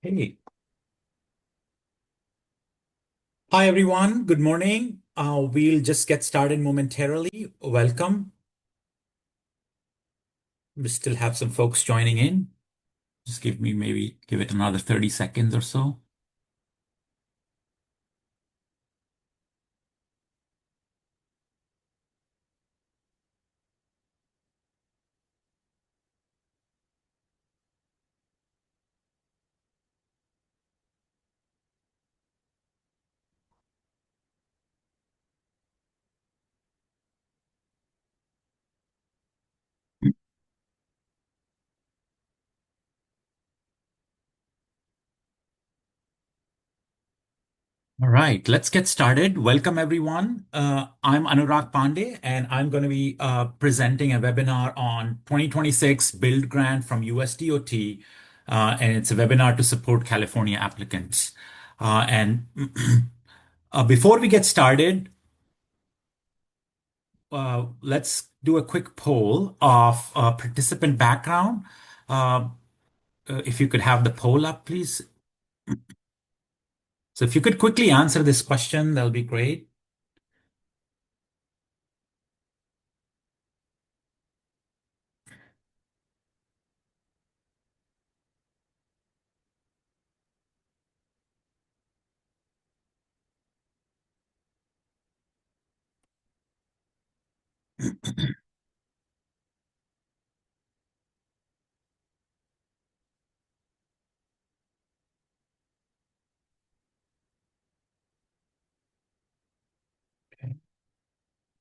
Hey, hi everyone. Good morning. We'll just get started momentarily. Welcome. We still have some folks joining in. Just give it another 30 seconds or so. All right, let's get started. Welcome everyone. I'm Anurag Pandey, and I'm going to be presenting a webinar on 2026 Build Grant from USDOT, and it's a webinar to support California applicants. And Before we get started, let's do a quick poll of participant background. Uh, if you could have the poll up, please. So if you could quickly answer this question, that'll be great. Okay,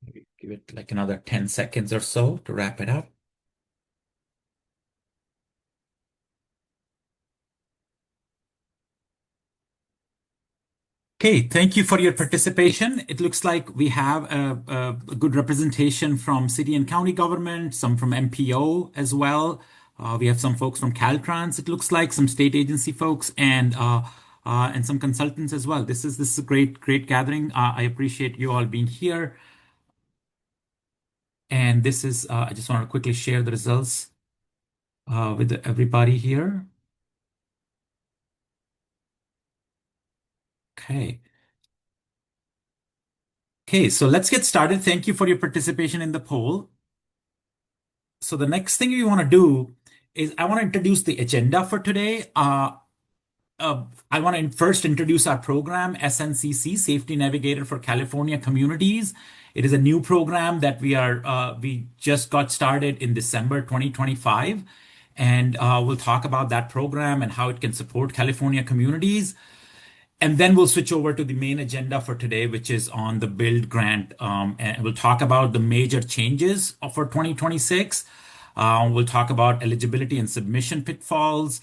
maybe give it like another 10 seconds or so to wrap it up. Okay, thank you for your participation. It looks like we have a good representation from city and county government, some from MPO as well. We have some folks from Caltrans, it looks like, some state agency folks, and some consultants as well. This is a great gathering. I appreciate you all being here. And I just want to quickly share the results with everybody here. Okay. Okay, so let's get started. Thank you for your participation in the poll. So the next thing we want to do is I want to introduce the agenda for today. I want to first introduce our program, SNCC, Safety Navigator for California Communities. It is a new program that we just got started in December 2025. And we'll talk about that program and how it can support California communities. And then we'll switch over to the main agenda for today, which is on the Build Grant. And we'll talk about the major changes for 2026. We'll talk about eligibility and submission pitfalls.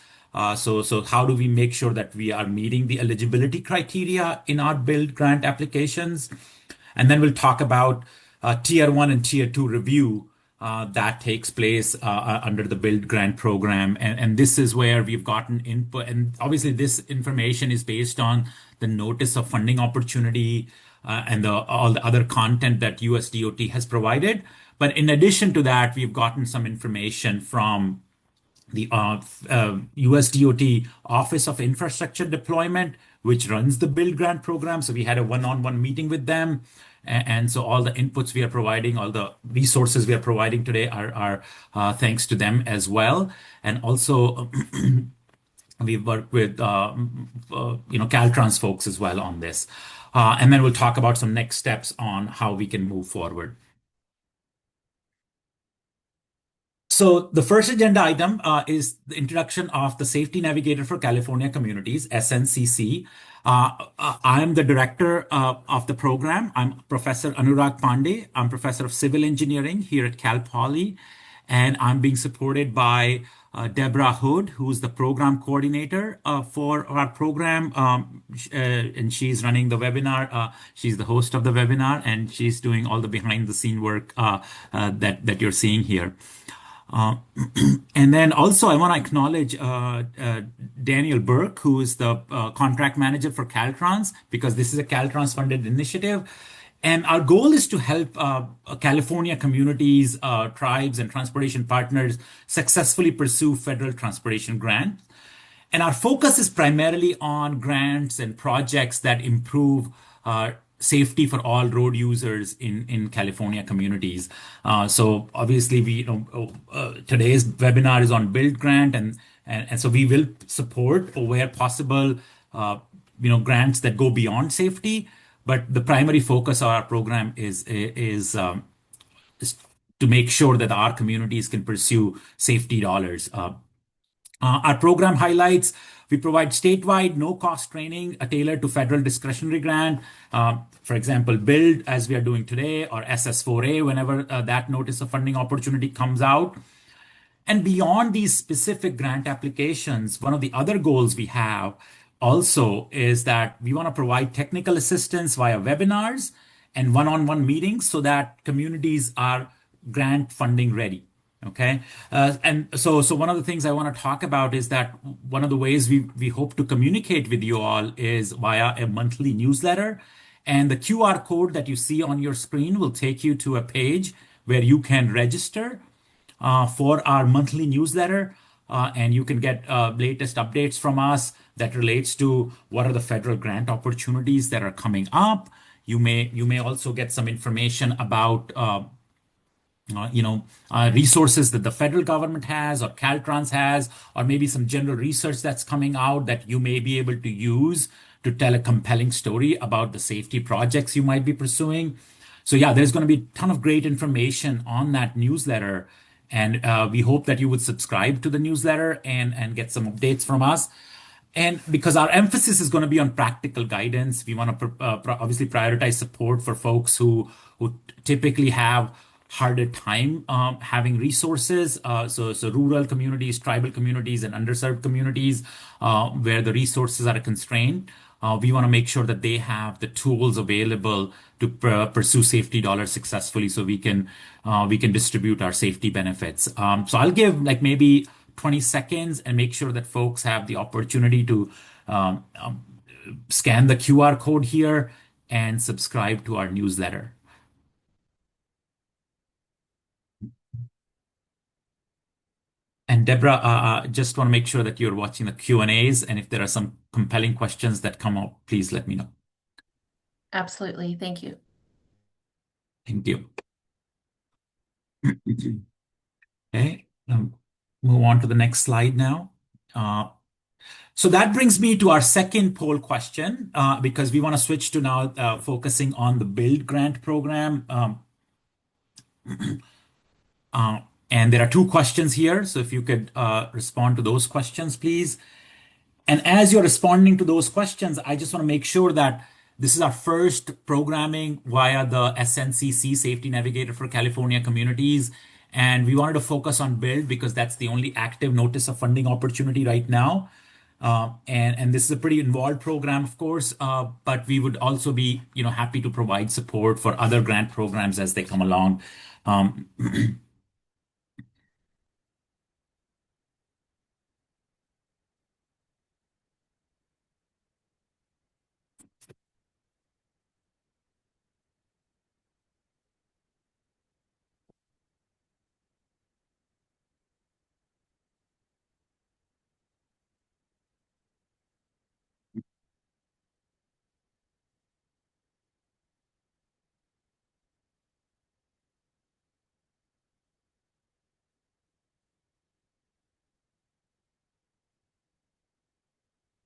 So how do we make sure that we are meeting the eligibility criteria in our Build Grant applications? And then we'll talk about Tier 1 and Tier 2 review that takes place under the Build Grant program. And this is where we've gotten input. And obviously, this information is based on the notice of funding opportunity and all the other content that USDOT has provided. But in addition to that, we've gotten some information from the USDOT Office of Infrastructure Deployment, which runs the Build Grant program. So we had a one-on-one meeting with them. And so all the inputs we are providing, all the resources we are providing today are thanks to them as well. And also, we've worked with Caltrans folks as well on this. And then we'll talk about some next steps on how we can move forward. So the first agenda item is the introduction of the Safety Navigator for California Communities, SNCC. I'm the director of the program. I'm Professor Anurag Pandey. I'm Professor of Civil Engineering here at Cal Poly, and I'm being supported by Deborah Hood, who's the program coordinator for our program, and she's running the webinar. She's the host of the webinar, and she's doing all the behind-the-scene work that you're seeing here. Uh, and then also, I want to acknowledge Daniel Burke, who is the contract manager for Caltrans, because this is a Caltrans funded initiative. And our goal is to help California communities, tribes, and transportation partners successfully pursue federal transportation grants. And our focus is primarily on grants and projects that improve safety for all road users in California communities. So obviously, today's webinar is on Build Grant, and so we will support where possible, grants that go beyond safety. But the primary focus of our program is to make sure that our communities can pursue safety dollars. Our program highlights: we provide statewide no-cost training tailored to federal discretionary grant. For example, Build, as we are doing today, or SS4A, whenever that notice of funding opportunity comes out. And beyond these specific grant applications, one of the other goals we have also is that we want to provide technical assistance via webinars and one-on-one meetings so that communities are grant funding ready. Okay. And so one of the things I want to talk about is that one of the ways we hope to communicate with you all is via a monthly newsletter. And the QR code that you see on your screen will take you to a page where you can register for our monthly newsletter. And you can get latest updates from us that relates to what are the federal grant opportunities that are coming up. You may also get some information about resources that the federal government has or Caltrans has, or maybe some general research that's coming out that you may be able to use to tell a compelling story about the safety projects you might be pursuing. So yeah, there's going to be a ton of great information on that newsletter. And we hope that you would subscribe to the newsletter and get some updates from us. And because our emphasis is going to be on practical guidance, we want to obviously prioritize support for folks who typically have harder time having resources. So rural communities, tribal communities, and underserved communities where the resources are a constraint. We want to make sure that they have the tools available to pursue safety dollars successfully, so we can distribute our safety benefits. So I'll give like maybe 20 seconds and make sure that folks have the opportunity to scan the QR code here and subscribe to our newsletter. And Deborah, just want to make sure that you're watching the Q&As, and if there are some compelling questions that come up, please let me know. Absolutely. Thank you. Thank you. Okay, move on to the next slide now. So that brings me to our second poll question, because we want to switch to now focusing on the Build Grant program. And there are two questions here, so if you could respond to those questions, please. And as you're responding to those questions, I just want to make sure that this is our first programming via the SNCC Safety Navigator for California Communities. And we wanted to focus on Build because that's the only active notice of funding opportunity right now. And this is a pretty involved program, of course, but we would also be happy to provide support for other grant programs as they come along.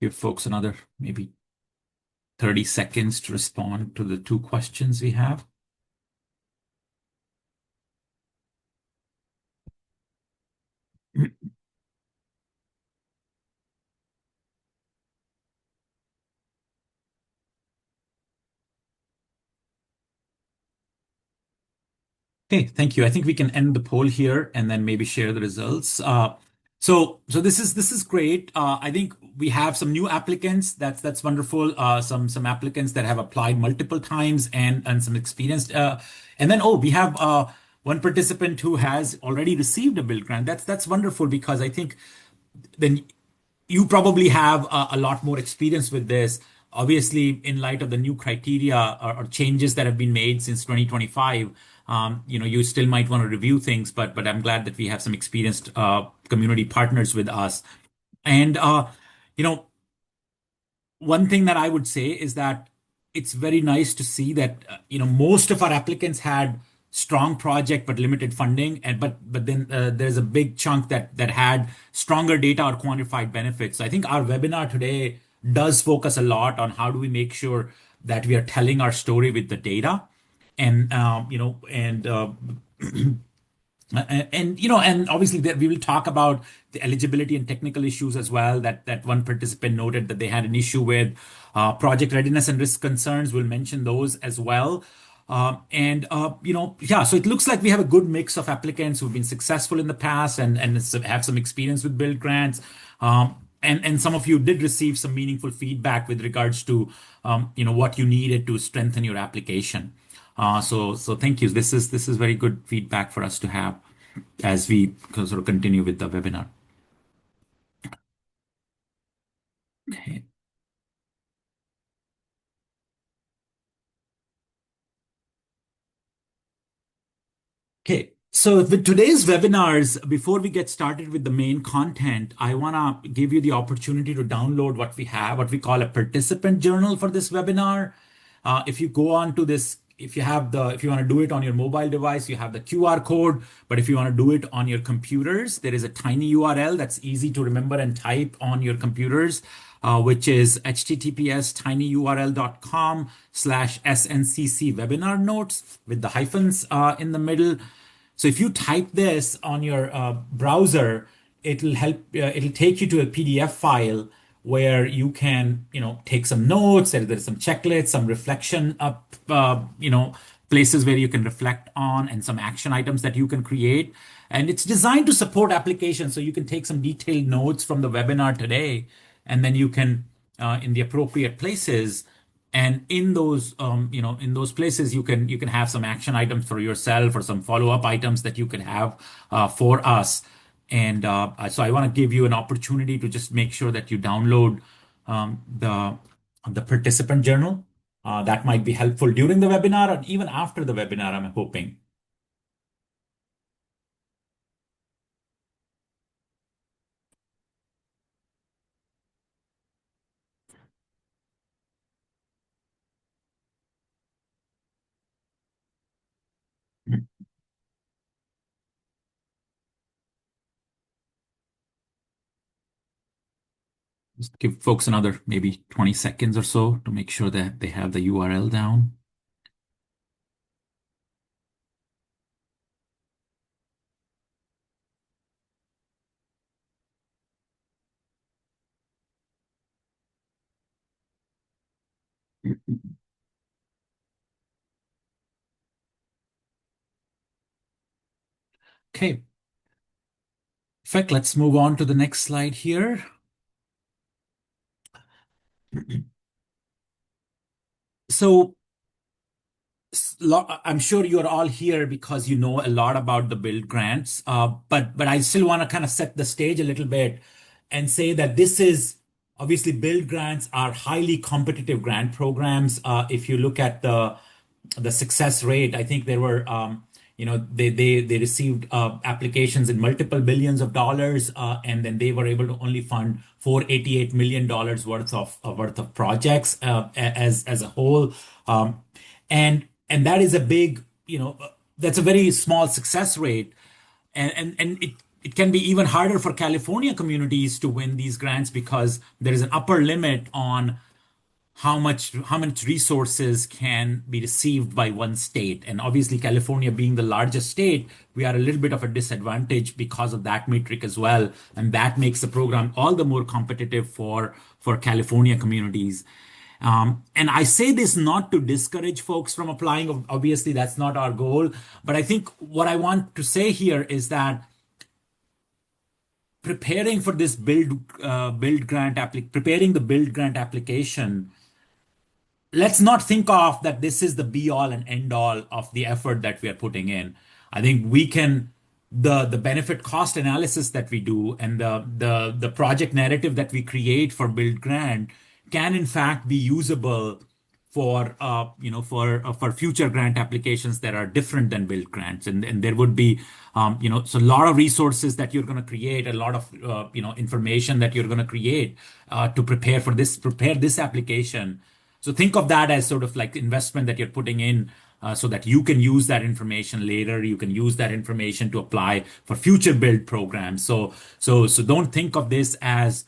Give folks another maybe 30 seconds to respond to the two questions we have. Okay, thank you. I think we can end the poll here and then maybe share the results. So this is great. I think we have some new applicants. That's wonderful. Some applicants that have applied multiple times and some experienced. And then we have one participant who has already received a Build Grant. That's wonderful, because I think then you probably have a lot more experience with this. Obviously, in light of the new criteria or changes that have been made since 2025, you still might want to review things, but I'm glad that we have some experienced community partners with us. And You know, one thing that I would say is that it's very nice to see that most of our applicants had strong project but limited funding, and but then there's a big chunk that had stronger data or quantified benefits. So I think our webinar today does focus a lot on how do we make sure that we are telling our story with the data, and and obviously we will talk about the eligibility and technical issues as well. That one participant noted that they had an issue with project readiness and risk concerns. We'll mention those as well. Yeah. So it looks like we have a good mix of applicants who've been successful in the past and have some experience with build grants. And some of you did receive some meaningful feedback with regards to what you needed to strengthen your application. So thank you. This is very good feedback for us to have as we sort of continue with the webinar. Okay. Okay. So with today's webinars, before we get started with the main content, I want to give you the opportunity to download what we have, what we call a participant journal for this webinar. If you go on to this, if you want to do it on your mobile device, you have the QR code. But if you want to do it on your computers, there is a tiny URL that's easy to remember and type on your computers, which is https://tinyurl.com/SNCC webinar notes with the hyphens in the middle. So if you type this on your browser, it'll help. It'll take you to a PDF file where you can, take some notes. There's some checklists, some reflection up, places where you can reflect on, and some action items that you can create. And it's designed to support applications, so you can take some detailed notes from the webinar today, and then you can, in the appropriate places, and in those places you can have some action items for yourself or some follow-up items that you could have for us. And so I want to give you an opportunity to just make sure that you download the participant journal. That might be helpful during the webinar and even after the webinar, I'm hoping. Just give folks another maybe 20 seconds or so to make sure that they have the URL down. Okay. In fact, let's move on to the next slide here. So I'm sure you're all here because you know a lot about the build grants, but I still want to kind of set the stage a little bit and say that this is obviously build grants are highly competitive grant programs. If you look at the success rate, I think there were they received applications in multiple billions of dollars, and then they were able to only fund $488 million worth of projects as a whole. And that is a big, that's a very small success rate. And it can be even harder for California communities to win these grants because there is an upper limit on how much resources can be received by one state. And obviously, California being the largest state, we are a little bit of a disadvantage because of that metric as well. And that makes the program all the more competitive for California communities. And I say this not to discourage folks from applying. Obviously, that's not our goal. But I think what I want to say here is that preparing for this preparing the build grant application, let's not think of that this is the be all and end all of the effort that we are putting in. I think we can the benefit cost analysis that we do and the project narrative that we create for build grant can in fact be usable for for future grant applications that are different than build grants, and there would be so a lot of resources that you're going to create, a lot of information that you're going to create to prepare this application. So think of that as sort of like investment that you're putting in, so that you can use that information later. You can use that information to apply for future build programs. So don't think of this as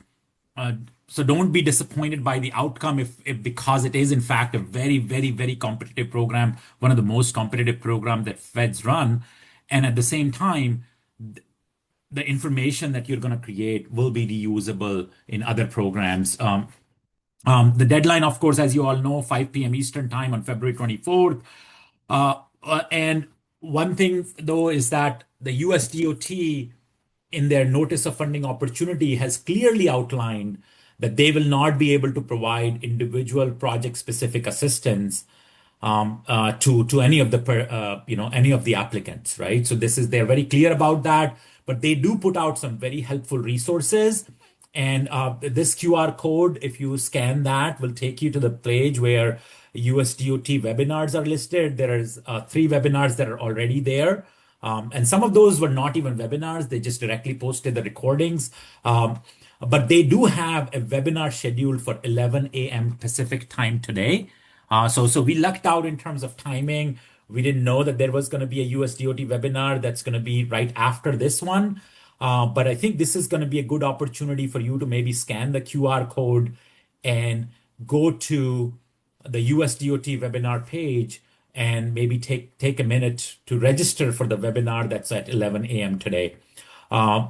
uh, so don't be disappointed by the outcome if because it is in fact a very, very, very competitive program, one of the most competitive program that feds run. And at the same time, the information that you're going to create will be reusable in other programs. The deadline, of course, as you all know, 5 p.m. Eastern time on February 24th. And one thing, though, is that the USDOT, in their notice of funding opportunity, has clearly outlined that they will not be able to provide individual project specific assistance to any of the any of the applicants, right? So they're very clear about that, but they do put out some very helpful resources. And this QR code, if you scan that, will take you to the page where USDOT webinars are listed. There is 3 webinars that are already there. And some of those were not even webinars. They just directly posted the recordings. But they do have a webinar scheduled for 11 a.m. Pacific time today. So we lucked out in terms of timing. We didn't know that there was going to be a USDOT webinar that's going to be right after this one. But I think this is going to be a good opportunity for you to maybe scan the QR code and go to the USDOT webinar page and maybe take a minute to register for the webinar that's at 11 a.m. today. Uh,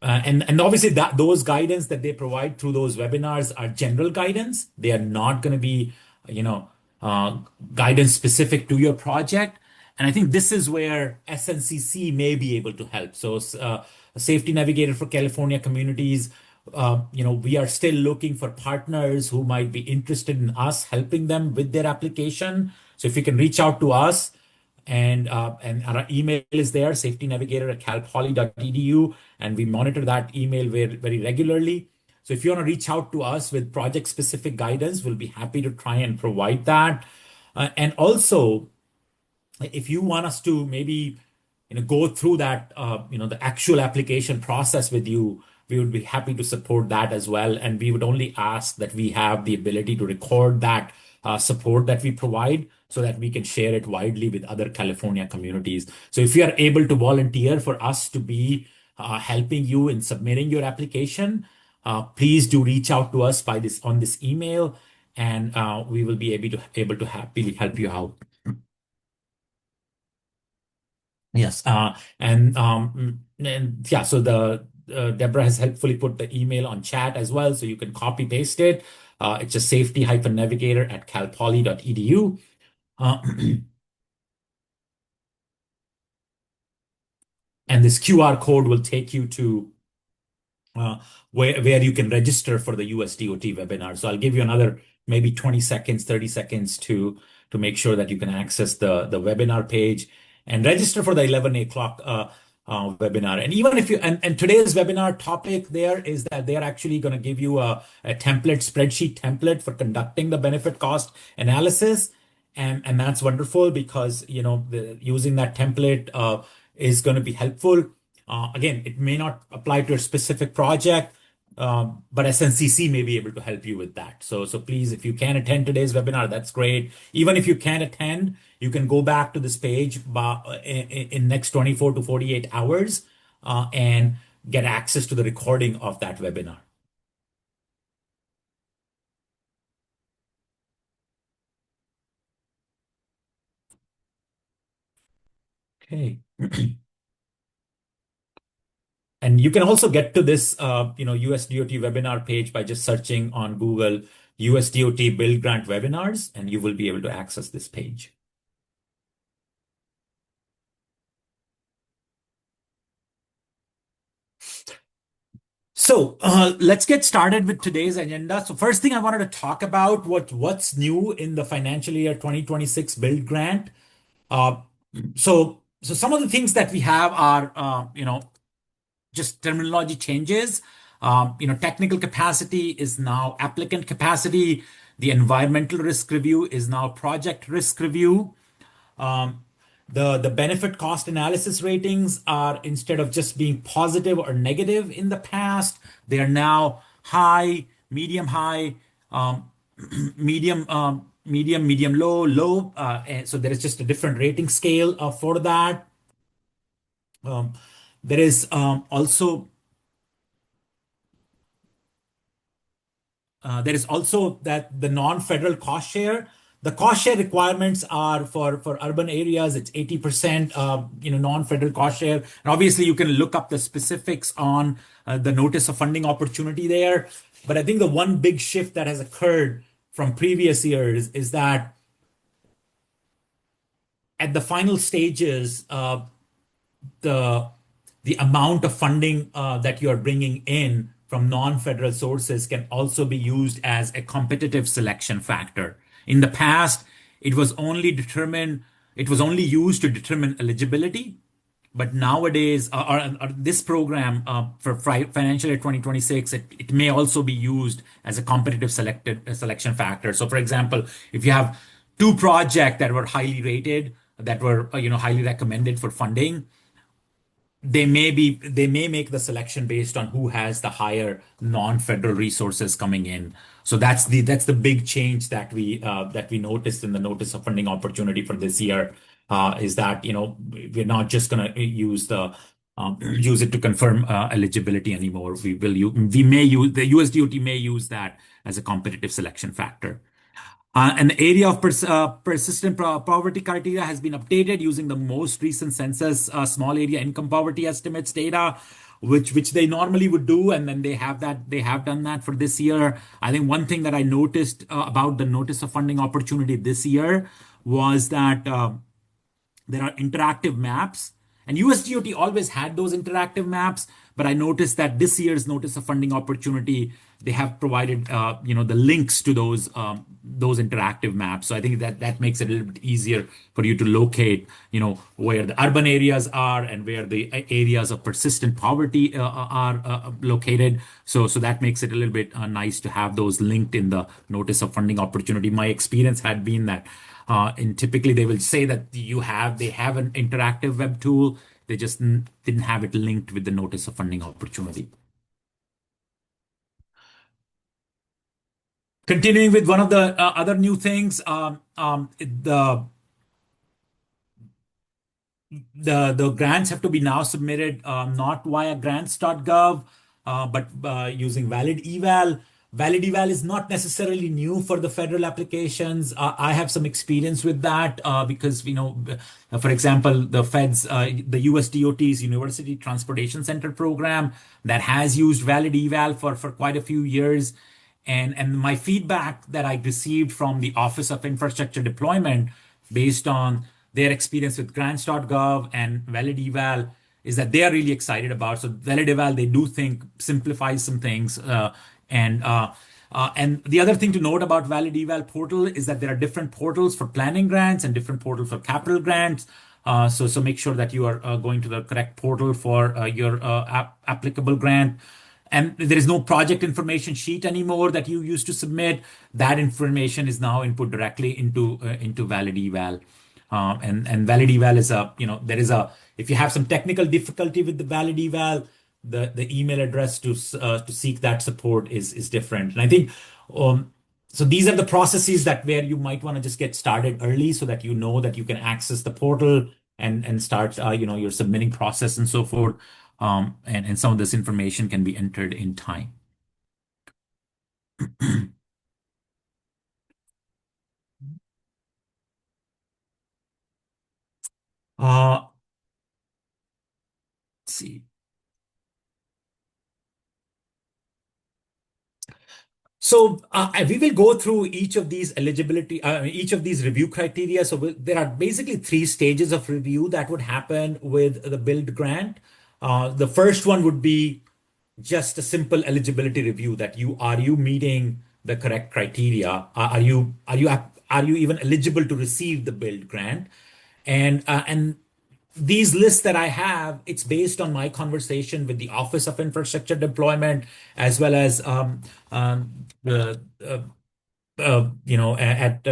and obviously that those guidance that they provide through those webinars are general guidance. They are not going to be, you know, uh, guidance specific to your project. And I think this is where SNCC may be able to help. So, a Safety Navigator for California communities, we are still looking for partners who might be interested in us helping them with their application. So if you can reach out to us, and our email is there, safetynavigator@calpoly.edu, and we monitor that email very, very regularly. So if you want to reach out to us with project specific guidance, we'll be happy to try and provide that. And also, if you want us to maybe go through that the actual application process with you, we would be happy to support that as well. And we would only ask that we have the ability to record that support that we provide so that we can share it widely with other California communities. So if you are able to volunteer for us to be helping you in submitting your application, please do reach out to us on this email, and we will be able to happily help you out. Yes. And yeah, so the Deborah has helpfully put the email on chat as well, so you can copy paste it. It's just safety-navigator@calpoly.edu. Uh, and this QR code will take you to uh, where you can register for the USDOT webinar. So I'll give you another maybe 20 seconds, 30 seconds to make sure that you can access the webinar page and register for the 11 o'clock webinar. And even if you and today's webinar topic there is that they're actually going to give you a spreadsheet template for conducting the benefit cost analysis. And that's wonderful because using that template is going to be helpful. Again, it may not apply to a specific project, but SNCC may be able to help you with that. So please, if you can attend today's webinar, that's great. Even if you can't attend, you can go back to this page in next 24 to 48 hours and get access to the recording of that webinar. Okay. And you can also get to this, USDOT webinar page by just searching on Google USDOT Build Grant Webinars, and you will be able to access this page. So let's get started with today's agenda. So first thing I wanted to talk about what's new in the financial year 2026 Build Grant. Uh, so some of the things that we have are, just terminology changes. Technical capacity is now applicant capacity. The environmental risk review is now project risk review. Um, the benefit cost analysis ratings are, instead of just being positive or negative in the past, they are now high, um, medium, low. And so there is just a different rating scale for that. Um, there is also that the non-federal cost share. The cost share requirements are for urban areas. It's 80%, non-federal cost share. And obviously, you can look up the specifics on the notice of funding opportunity there. But I think the one big shift that has occurred from previous years is that at the final stages, the the amount of funding that you are bringing in from non-federal sources can also be used as a competitive selection factor. In the past, it was only determined, it was only used to determine eligibility. But nowadays, or this program for financial year 2026, it may also be used as a competitive selection factor. So, for example, if you have two projects that were highly rated, that were highly recommended for funding, they may make the selection based on who has the higher non-federal resources coming in. So that's the big change that we noticed in the notice of funding opportunity for this year, is that we're not just going to use it to confirm eligibility anymore. We may use the USDOT may use that as a competitive selection factor. And the area of persistent poverty criteria has been updated using the most recent census small area income poverty estimates data, which they normally would do, and then they have done that for this year. I think one thing that I noticed about the notice of funding opportunity this year was that there are interactive maps, and USDOT always had those interactive maps, but I noticed that this year's notice of funding opportunity, they have provided the links to those interactive maps. So I think that makes it a little bit easier for you to locate where the urban areas are and where the areas of persistent poverty are located. So that makes it a little bit nice to have those linked in the notice of funding opportunity. My experience had been that and typically they will say that they have an interactive web tool. They just didn't have it linked with the notice of funding opportunity. Continuing with one of the other new things, the grants have to be now submitted not via grants.gov, but using valid eval. Valid eval is not necessarily new for the federal applications. I have some experience with that because for example, the USDOT's University Transportation Center program that has used valid eval for quite a few years. And my feedback that I received from the Office of Infrastructure Deployment, based on their experience with grants.gov and valid eval, is that they are really excited about. So valid eval, they do think simplifies some things. And the other thing to note about valid eval portal is that there are different portals for planning grants and different portals for capital grants. So make sure that you are going to the correct portal for your applicable grant. And there is no project information sheet anymore that you used to submit. That information is now input directly into valid eval. And valid eval is if you have some technical difficulty with the valid eval, the email address to seek that support is different. And I think so these are the processes that where you might want to just get started early so that you know that you can access the portal and start your submitting process and so forth. And some of this information can be entered in time. Let's see. So we will go through each of these each of these review criteria. So there are basically three stages of review that would happen with the build grant. The first one would be just a simple eligibility review that are you meeting the correct criteria? Are you even eligible to receive the build grant? And these lists that I have, it's based on my conversation with the Office of Infrastructure Deployment, as well as the at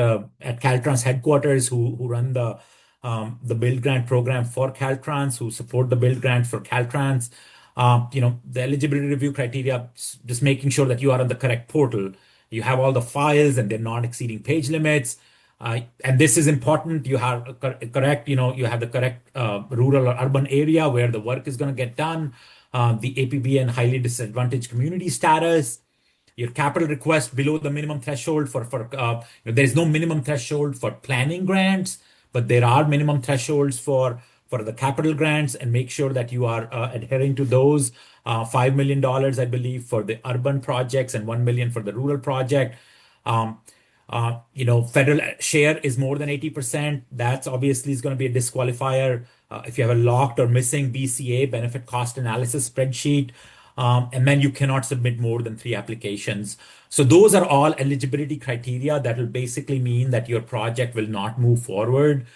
Caltrans headquarters who run the build grant program for Caltrans, who support the build grant for Caltrans. The eligibility review criteria, just making sure that you are on the correct portal. You have all the files and they're not exceeding page limits. And this is important. You have correct, you have the correct rural or urban area where the work is going to get done. The APB and highly disadvantaged community status, your capital request below the minimum threshold there is no minimum threshold for planning grants, but there are minimum thresholds for the capital grants, and make sure that you are adhering to those. $5 million, I believe, for the urban projects and 1 million for the rural project. Um, Federal share is more than 80%. That's obviously is going to be a disqualifier. If you have a locked or missing BCA, benefit cost analysis spreadsheet, and then you cannot submit more than 3 applications. So those are all eligibility criteria that will basically mean that your project will not move forward.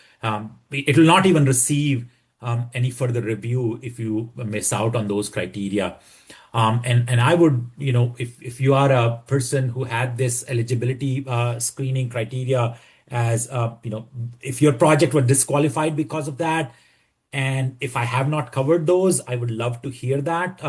It will not even receive any further review if you miss out on those criteria. And I would, if you are a person who had this eligibility screening criteria as, if your project was disqualified because of that, and if I have not covered those, I would love to hear that.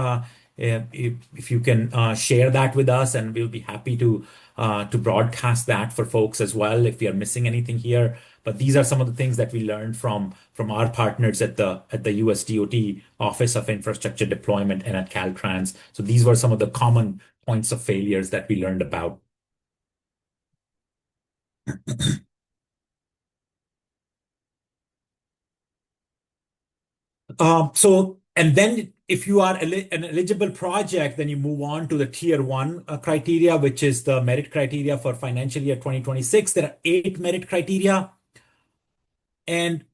If you can share that with us, and we'll be happy to broadcast that for folks as well if we are missing anything here. But these are some of the things that we learned from our partners at the USDOT Office of Infrastructure Deployment and at Caltrans. So these were some of the common points of failures that we learned about. And then if you are an eligible project, then you move on to the tier one criteria, which is the merit criteria for financial year 2026. There are 8 merit criteria. And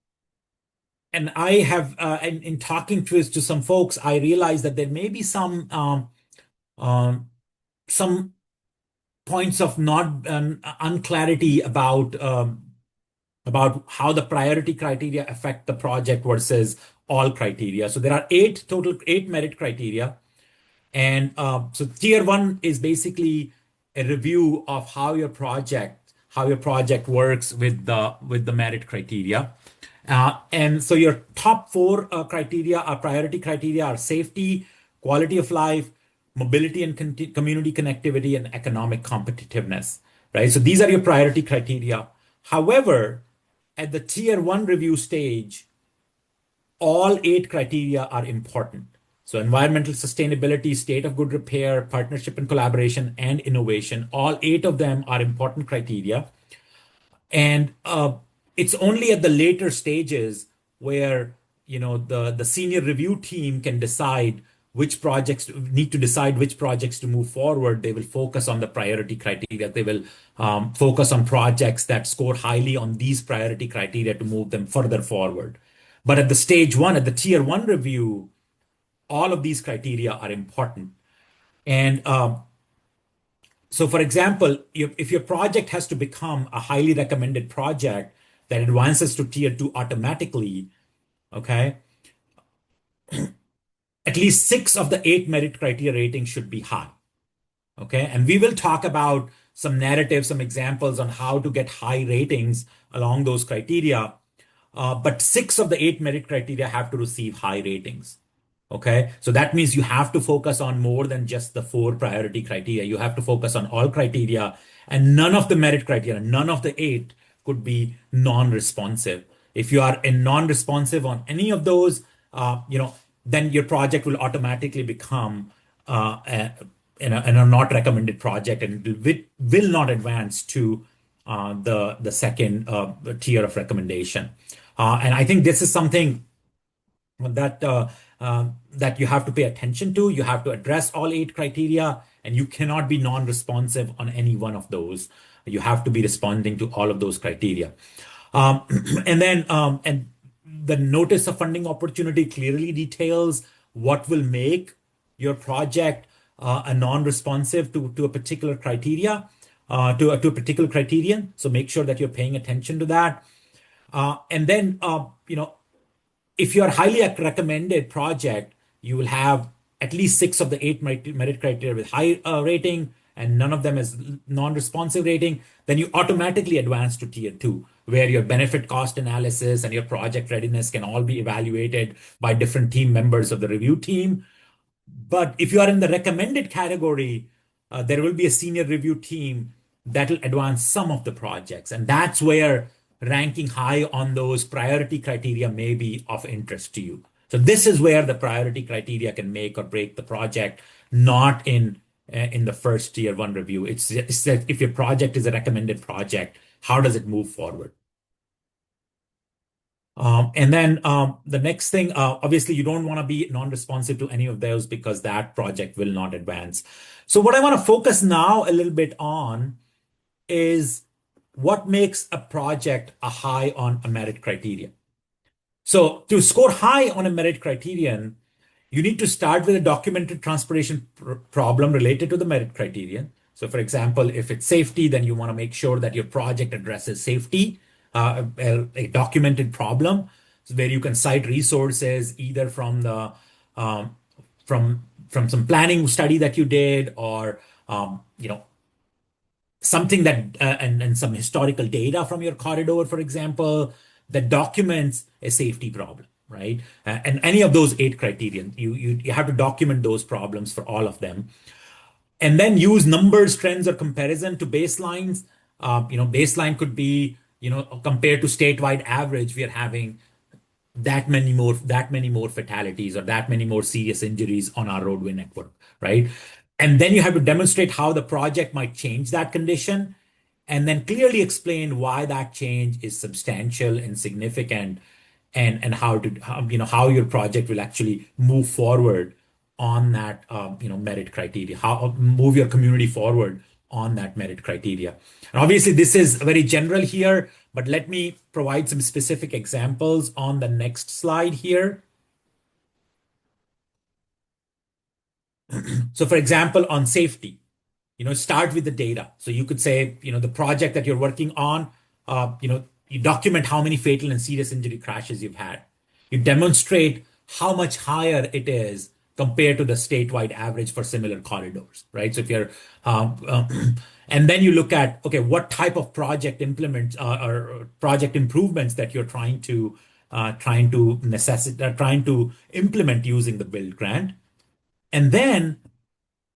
I have, in talking to some folks, I realized that there may be some points of not unclarity about how the priority criteria affect the project versus all criteria. So there are 8 merit criteria. And so tier one is basically a review of how your project works with the merit criteria. And so your top 4 priority criteria are safety, quality of life, mobility and community connectivity, and economic competitiveness, right? So these are your priority criteria. However, at the tier one review stage, all 8 criteria are important. So environmental sustainability, state of good repair, partnership and collaboration, and innovation, all 8 of them are important criteria. And it's only at the later stages where the senior review team can decide which projects to move forward. They will focus on the priority criteria. They will focus on projects that score highly on these priority criteria to move them further forward. But at the stage one, at the tier one review, all of these criteria are important. And so, for example, if your project has to become a highly recommended project that advances to tier two automatically, okay, at least 6 of the 8 merit criteria ratings should be high. Okay, and we will talk about some narratives, some examples on how to get high ratings along those criteria. But 6 of the 8 merit criteria have to receive high ratings. Okay, so that means you have to focus on more than just the 4 priority criteria. You have to focus on all criteria, and none of the merit criteria, none of the 8 could be non-responsive. If you are a non-responsive on any of those, then your project will automatically become a not recommended project, and it will not advance to the second tier of recommendation. And I think this is something that you have to pay attention to. You have to address all 8 criteria, and you cannot be non-responsive on any one of those. You have to be responding to all of those criteria. And the notice of funding opportunity clearly details what will make your project a non-responsive to a particular criteria, to a particular criterion. So make sure that you're paying attention to that. And then, if you're highly recommended project, you will have at least six of the eight merit criteria with high rating and none of them is non-responsive rating. Then you automatically advance to tier two, where your benefit cost analysis and your project readiness can all be evaluated by different team members of the review team. But if you are in the recommended category, there will be a senior review team that will advance some of the projects. And that's where ranking high on those priority criteria may be of interest to you. So this is where the priority criteria can make or break the project, not in the first tier one review. It's that if your project is a recommended project, how does it move forward? And then the next thing, obviously, you don't want to be non-responsive to any of those because that project will not advance. So what I want to focus now a little bit on is what makes a project a high on a merit criteria. So to score high on a merit criterion, you need to start with a documented transportation problem related to the merit criterion. So, for example, if it's safety, then you want to make sure that your project addresses safety, a documented problem, so where you can cite resources either from the um, from some planning study that you did, or something that and some historical data from your corridor, for example, that documents a safety problem, right? And any of those eight criterion, you have to document those problems for all of them, and then use numbers, trends, or comparison to baselines. Baseline could be compared to statewide average, we are having that many more fatalities or that many more serious injuries on our roadway network, right? And then you have to demonstrate how the project might change that condition, and then clearly explain why that change is substantial and significant, and how your project will actually move forward on that merit criteria, how move your community forward on that merit criteria. And obviously, this is very general here, but let me provide some specific examples on the next slide here. So, for example, on safety, start with the data. So you could say, the project that you're working on, you document how many fatal and serious injury crashes you've had. You demonstrate how much higher it is compared to the statewide average for similar corridors, right? So if you're, and then you look at, okay, what type of project implements or project improvements that you're trying to implement using the build grant. And then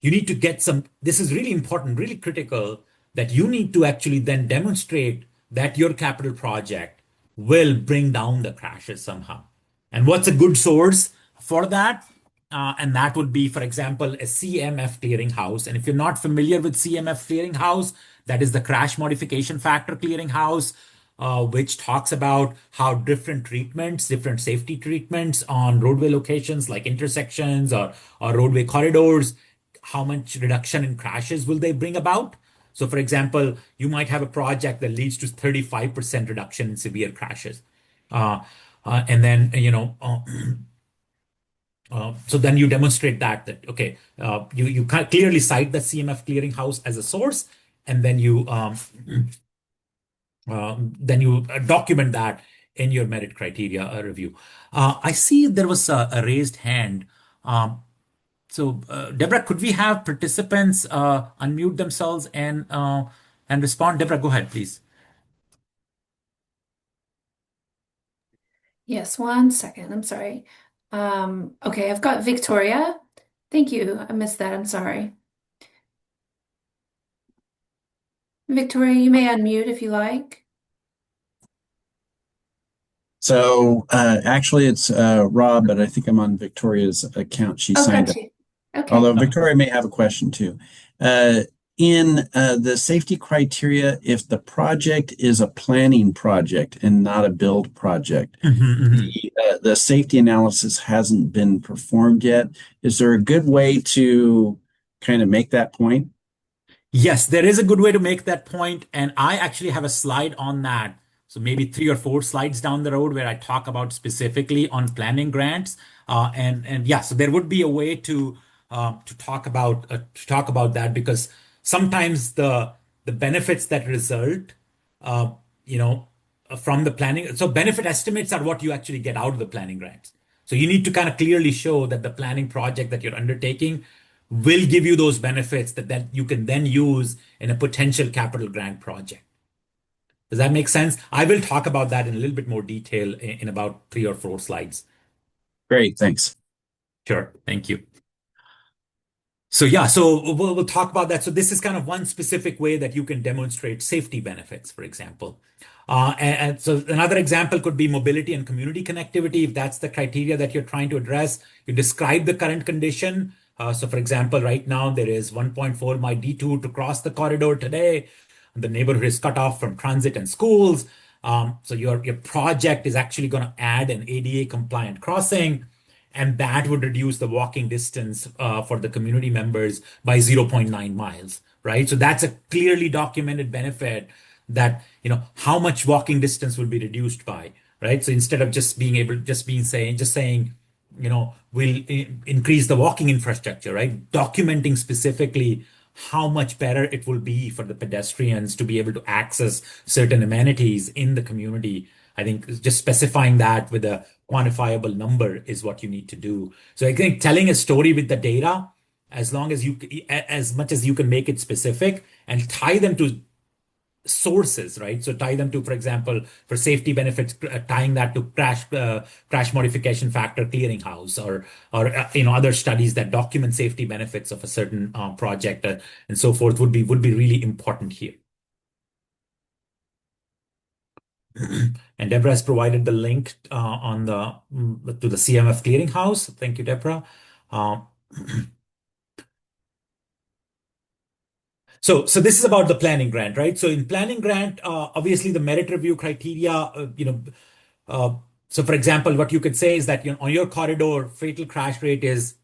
you need to get some, this is really important, really critical, that you need to actually then demonstrate that your capital project will bring down the crashes somehow. And what's a good source for that? And that would be, for example, a CMF clearinghouse. And if you're not familiar with CMF clearinghouse, that is the crash modification factor clearinghouse, which talks about how different safety treatments on roadway locations like intersections or roadway corridors, how much reduction in crashes will they bring about? So, for example, you might have a project that leads to 35% reduction in severe crashes. And then, so then you demonstrate that okay, you clearly cite the CMF clearinghouse as a source, and then you document that in your merit criteria review. I see there was a raised hand. So, Deborah, could we have participants unmute themselves and respond? Deborah, go ahead, please. Yes, one second. I'm sorry. Okay, I've got Victoria. Thank you. I missed that. I'm sorry. Victoria, you may unmute if you like. So actually, it's Rob, but I think I'm on Victoria's account. She Oh, signed got up. you. Okay. Although Victoria may have a question too. Uh, in the safety criteria, if the project is a planning project and not a build project, the safety analysis hasn't been performed yet. Is there a good way to kind of make that point? Yes, there is a good way to make that point, and I actually have a slide on that. So maybe three or four slides down the road where I talk about specifically on planning grants. And yeah, so there would be a way to talk about that, because sometimes the benefits that result, uh, you know, from the planning. So benefit estimates are what you actually get out of the planning grants. So you need to kind of clearly show that the planning project that you're undertaking will give you those benefits that you can then use in a potential capital grant project. Does that make sense? I will talk about that in a little bit more detail in about 3 or 4 slides. Great, thanks. Sure. Thank you. So yeah, so we'll talk about that. So this is kind of one specific way that you can demonstrate safety benefits, for example. And so another example could be mobility and community connectivity. If that's the criteria that you're trying to address, you describe the current condition. So for example, right now there is 1.4 mile detour to cross the corridor today. The neighborhood is cut off from transit and schools. So your project is actually going to add an ADA compliant crossing, and that would reduce the walking distance for the community members by 0.9 miles, right? So that's a clearly documented benefit that, how much walking distance will be reduced by, right? So instead of just saying, we'll increase the walking infrastructure, right? Documenting specifically how much better it will be for the pedestrians to be able to access certain amenities in the community. I think just specifying that with a quantifiable number is what you need to do. So I think telling a story with the data, as much as you can make it specific and tie them to sources, right? So tie them to, for example, for safety benefits, tying that to crash modification factor clearinghouse, or other studies that document safety benefits of a certain project, and so forth would be really important here. And Deborah has provided the link to the CMF clearinghouse. Thank you, Deborah. So this is about the planning grant, right? So in planning grant, obviously the merit review criteria, so for example, what you could say is that on your corridor, fatal crash rate is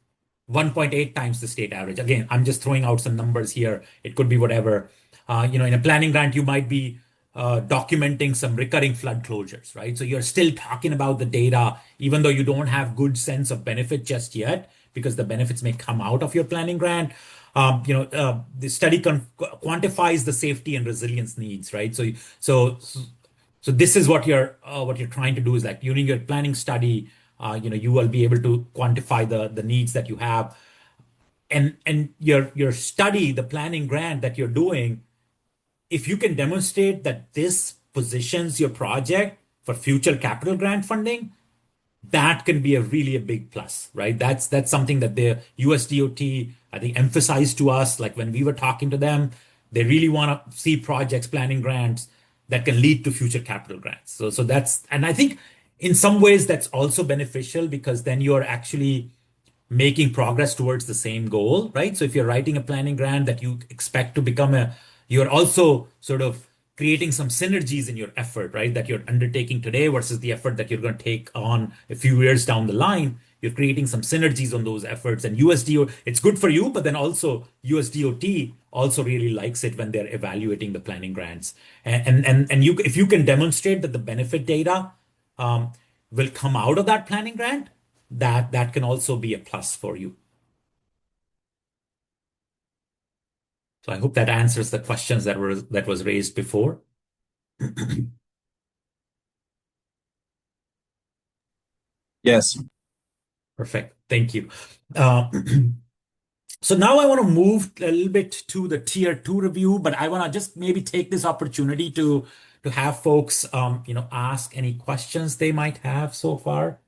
1.8 times the state average. Again, I'm just throwing out some numbers here. It could be whatever. In a planning grant, you might be documenting some recurring flood closures, right? So you're still talking about the data, even though you don't have good sense of benefit just yet, because the benefits may come out of your planning grant. The study quantifies the safety and resilience needs, right? So this is what you're trying to do, is like during your planning study, you will be able to quantify the needs that you have, and your study, the planning grant that you're doing, if you can demonstrate that this positions your project for future capital grant funding, that can be a big plus, right? That's something that the USDOT, I think, emphasized to us. Like when we were talking to them, they really want to see projects, planning grants that can lead to future capital grants. So that's, and I think in some ways that's also beneficial, because then you're actually making progress towards the same goal, right? So if you're writing a planning grant that you expect to you're also sort of creating some synergies in your effort, right? That you're undertaking today versus the effort that you're going to take on a few years down the line. You're creating some synergies on those efforts, and USDOT, it's good for you, but then also USDOT also really likes it when they're evaluating the planning grants. And if you can demonstrate that the benefit data will come out of that planning grant, that can also be a plus for you. So I hope that answers the questions that was raised before. Yes. Perfect. Thank you. So now I want to move a little bit to the tier 2 review, but I want to just maybe take this opportunity to have folks ask any questions they might have so far.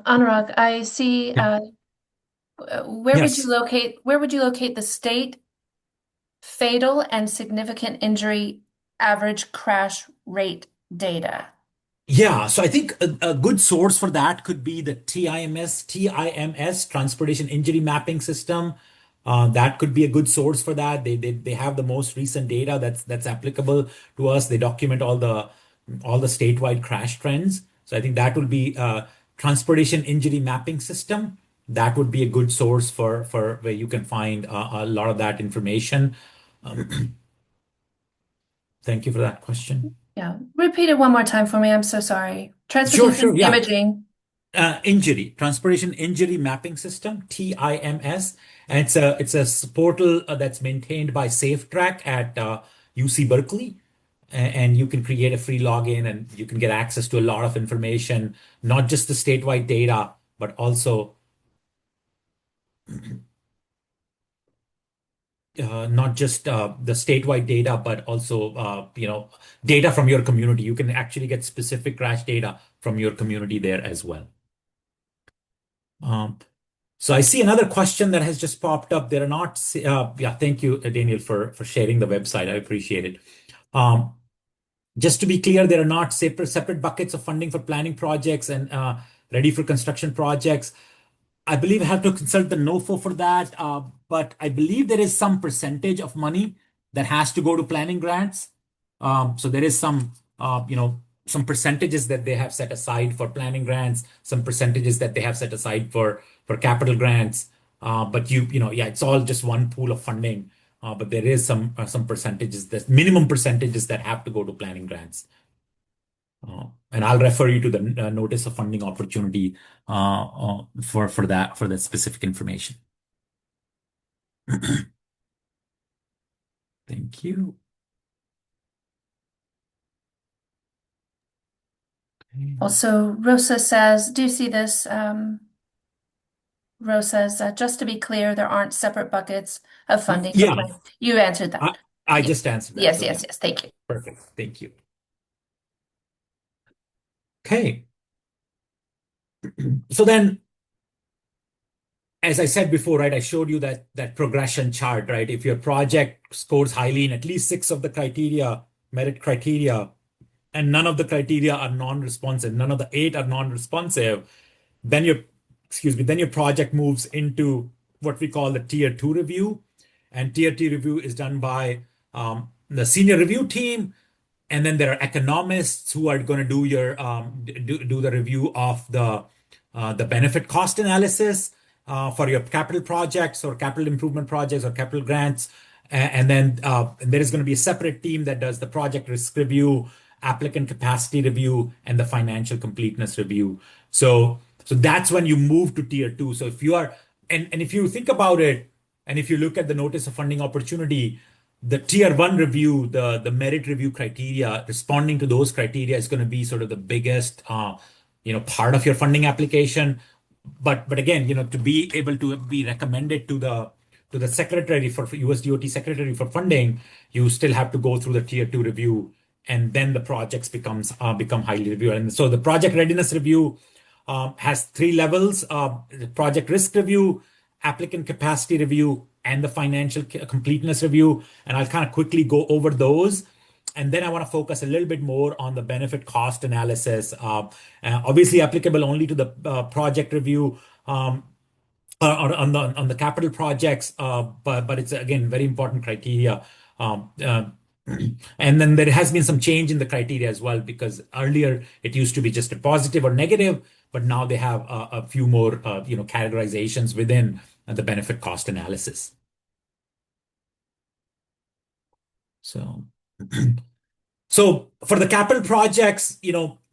Anurag, I see. Yeah. Where would you Yes. locate the state fatal and significant injury average crash rate data? Yeah, so I think a good source for that could be the TIMS, Transportation Injury Mapping System. That could be a good source for that. They have the most recent data that's applicable to us. They document all the statewide crash trends. So I think that would be Transportation Injury Mapping System. That would be a good source for where you can find a lot of that information. Thank you for that question. Yeah. Repeat it one more time for me. I'm so sorry. Sure, Transportation sure, yeah. imaging. Transportation Injury Mapping System, TIMS, and it's a portal that's maintained by SafeTrack at UC Berkeley, and you can create a free login and you can get access to a lot of information, not just the statewide data, but also not just the statewide data, but also data from your community. You can actually get specific crash data from your community there as well. Um, So I see another question that has just popped up. There are not, yeah, thank you, Daniel, for sharing the website. I appreciate it. Um, just to be clear, there are not separate buckets of funding for planning projects and ready for construction projects. I believe I have to consult the NOFO for that, but I believe there is some percentage of money that has to go to planning grants. So there is some percentages that they have set aside for planning grants, some percentages that they have set aside for capital grants. But yeah, it's all just one pool of funding. But there is some percentages, that minimum percentages that have to go to planning grants. And I'll refer you to the notice of funding opportunity for that specific information. Thank you. Okay. Also, Rosa says, do you see this? Rose says, just to be clear, there aren't separate buckets of funding for Yeah, planning. You answered that. I just answered that. Yes, So yes, yeah, yes. Thank you. perfect. Thank you. Okay. So then, as I said before, right, I showed you that progression chart, right? If your project scores highly in at least 6 of the criteria, merit criteria, and none of the criteria are non-responsive, none of the 8 are non-responsive, then your project moves into what we call the tier 2 review. And tier 2 review is done by the senior review team. And then there are economists who are going to do the review of the benefit cost analysis for your capital projects or capital improvement projects or capital grants. And then there is going to be a separate team that does the project risk review, applicant capacity review, and the financial completeness review. So that's when you move to tier 2. So if you are, and if you think about it, and if you look at the notice of funding opportunity, the tier 1 review, the merit review criteria, responding to those criteria is going to be sort of the biggest part of your funding application. But again, to be able to be recommended to the secretary for USDOT secretary for funding, you still have to go through the tier 2 review, and then the projects become highly reviewed. And so the project readiness review has 3 levels: project risk review, applicant capacity review, and the financial completeness review. And I'll kind of quickly go over those. And then I want to focus a little bit more on the benefit cost analysis, obviously applicable only to the project review or on the capital projects, but it's again very important criteria. Um, uh, and then there has been some change in the criteria as well, because earlier it used to be just a positive or negative, but now they have a few more categorizations within the benefit cost analysis. So, so for the capital projects,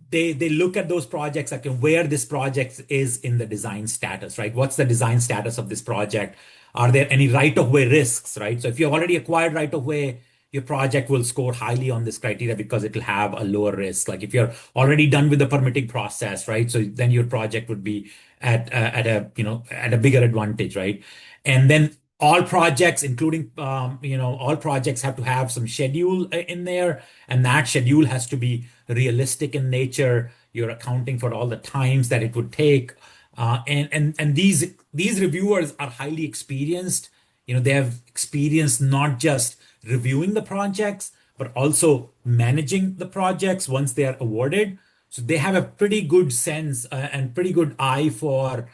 they look at those projects, like where this project is in the design status, right? What's the design status of this project? Are there any right-of-way risks, right? So if you've already acquired right-of-way, your project will score highly on this criteria because it will have a lower risk. Like if you're already done with the permitting process, right? So then your project would be at a bigger advantage, right? And then all projects, including all projects have to have some schedule in there, and that schedule has to be realistic in nature. You're accounting for all the times that it would take, and these reviewers are highly experienced. They have experience not just reviewing the projects, but also managing the projects once they are awarded. So they have a pretty good sense and pretty good eye for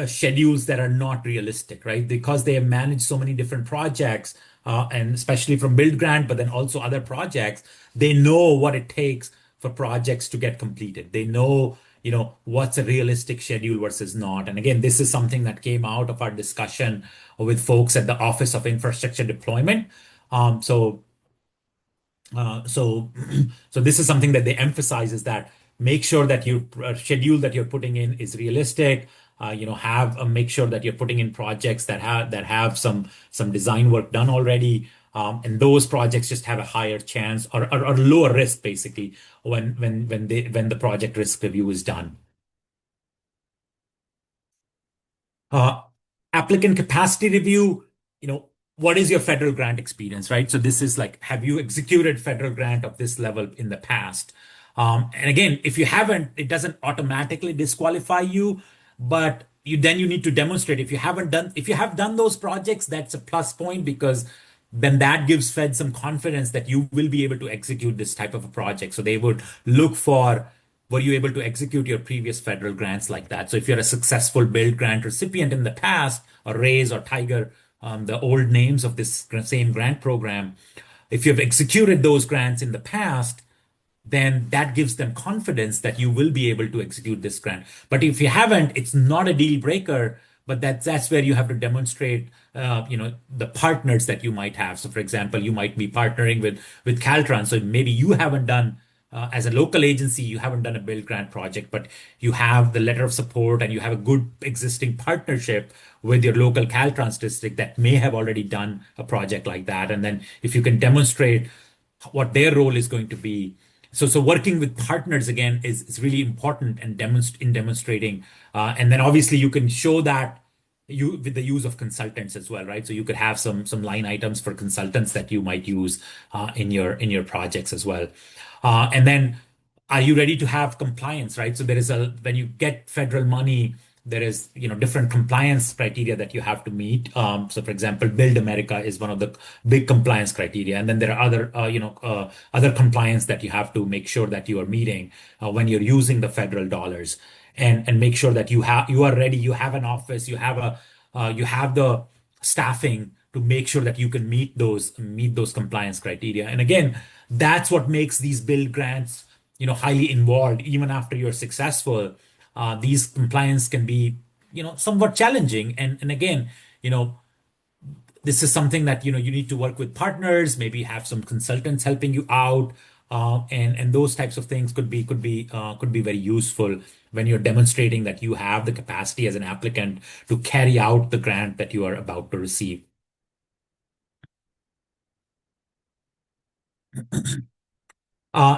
schedules that are not realistic, right? Because they have managed so many different projects, and especially from Build Grant, but then also other projects, they know what it takes for projects to get completed. They know, what's a realistic schedule versus not. And again, this is something that came out of our discussion with folks at the Office of Infrastructure Deployment. So So, so this is something that they emphasize is that make sure that your schedule that you're putting in is realistic. Have make sure that you're putting in projects that have some design work done already, and those projects just have a higher chance or lower risk basically when the project risk review is done. Uh, Applicant capacity review, what is your federal grant experience, right? So this is like, have you executed federal grant of this level in the past? And again, if you haven't, it doesn't automatically disqualify you, but you need to demonstrate if you have done those projects, that's a plus point because then that gives Fed some confidence that you will be able to execute this type of a project. So they would look for were you able to execute your previous federal grants like that? So if you're a successful build grant recipient in the past, or RAISE or Tiger, the old names of this same grant program, if you've executed those grants in the past, then that gives them confidence that you will be able to execute this grant. But if you haven't, it's not a deal breaker, but that's where you have to demonstrate, the partners that you might have. So, for example, you might be partnering with Caltrans. So maybe you haven't done as a local agency, you haven't done a build grant project, but you have the letter of support and you have a good existing partnership with your local Caltrans district that may have already done a project like that. And then if you can demonstrate what their role is going to be. So working with partners again is really important and in demonstrating. And then obviously you can show that you with the use of consultants as well, right? So you could have some line items for consultants that you might use in your projects as well. And then are you ready to have compliance, right? So there is when you get federal money, there is, different compliance criteria that you have to meet. So for example, Build America is one of the big compliance criteria. And then there are other compliance that you have to make sure that you are meeting when you're using the federal dollars and make sure that you are ready. You have an office, you have the staffing to make sure that you can meet those compliance criteria. And again, that's what makes these build grants, highly involved. Even after you're successful, these compliance can be, somewhat challenging. And again, you know, this is something that you need to work with partners, maybe have some consultants helping you out, and those types of things could be very useful when you're demonstrating that you have the capacity as an applicant to carry out the grant that you are about to receive.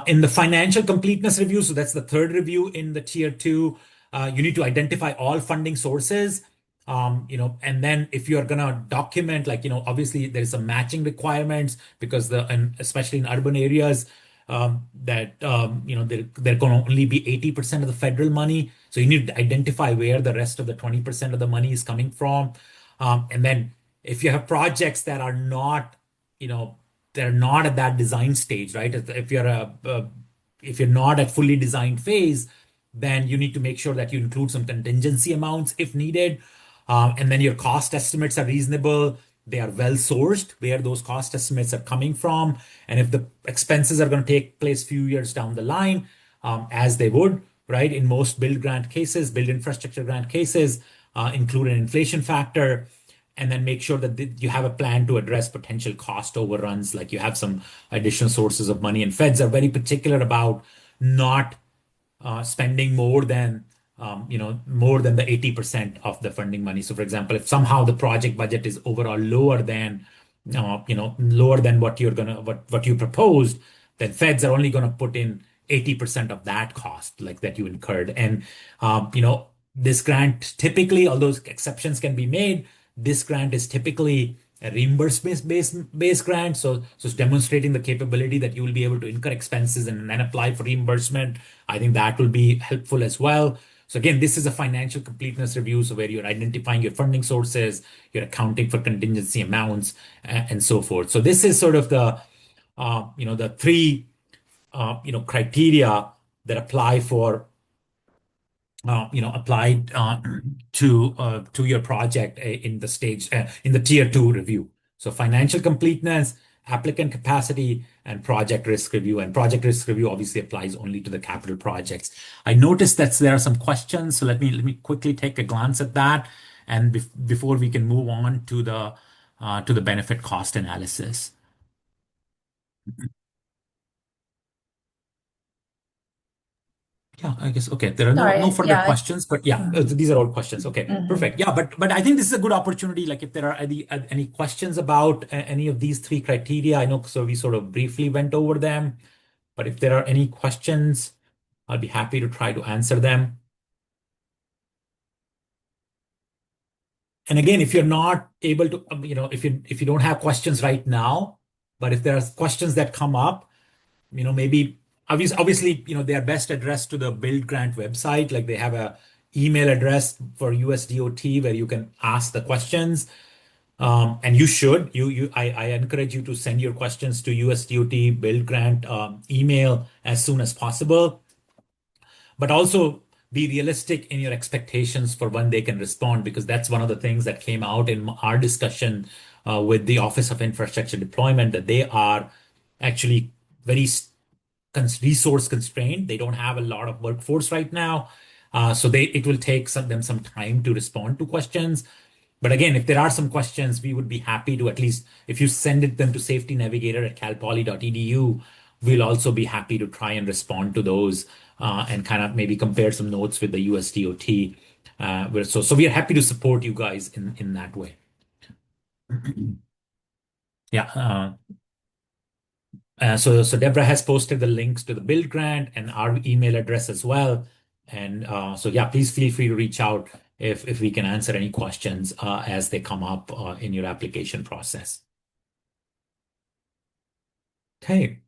In the financial completeness review, so that's the third review in the tier two, you need to identify all funding sources. And then if you're gonna document, like, obviously there's some matching requirements because and especially in urban areas, that they're gonna only be 80% of the federal money. So you need to identify where the rest of the 20% of the money is coming from. And then if you have projects that are not, you know, they're not at that design stage, right? If you're not at fully designed phase, then you need to make sure that you include some contingency amounts if needed. And then your cost estimates are reasonable. They are well sourced, where those cost estimates are coming from. And if the expenses are going to take place few years down the line, as they would, right? In most build grant cases, build infrastructure grant cases, include an inflation factor, and then make sure that you have a plan to address potential cost overruns, like you have some additional sources of money. And feds are very particular about not spending more than the 80% of the funding money. So for example, if somehow the project budget is overall lower than what you proposed, then feds are only going to put in 80% of that cost, like that you incurred. And this grant typically, although exceptions can be made, this grant is typically a reimbursement-based grant. So it's demonstrating the capability that you will be able to incur expenses and then apply for reimbursement. I think that will be helpful as well. So again, this is a financial completeness review, so where you're identifying your funding sources, you're accounting for contingency amounts, and so forth. So this is sort of the three criteria that apply for applied to your project in the tier two review. So financial completeness, applicant capacity, and project risk review. And project risk review obviously applies only to the capital projects. I noticed that there are some questions, so let me quickly take a glance at that, and before we can move on to the benefit cost analysis. I guess, okay, there are no Sorry. further Yeah. questions, but yeah, Mhm. these are all questions. Okay, Mhm. perfect. Yeah, but I think this is a good opportunity. Like if there are any questions about any of these three criteria, I know, so we sort of briefly went over them, but if there are any questions, I'll be happy to try to answer them. And again, if you're not able to, if you don't have questions right now, but if there are questions that come up, maybe obviously, they are best addressed to the Build Grant website. Like they have a email address for USDOT where you can ask the questions. And you should, I encourage you to send your questions to USDOT Build Grant email as soon as possible, but also be realistic in your expectations for when they can respond, because that's one of the things that came out in our discussion with the Office of Infrastructure Deployment, that they are actually very resource constrained. They don't have a lot of workforce right now. So it will take them some time to respond to questions. But again, if there are some questions, we would be happy to, at least if you send them to safetynavigator@calpoly.edu, we'll also be happy to try and respond to those and kind of maybe compare some notes with the USDOT. So we are happy to support you guys in that way. Yeah. So Deborah has posted the links to the build grant and our email address as well. And so yeah, please feel free to reach out if we can answer any questions as they come up in your application process. Okay,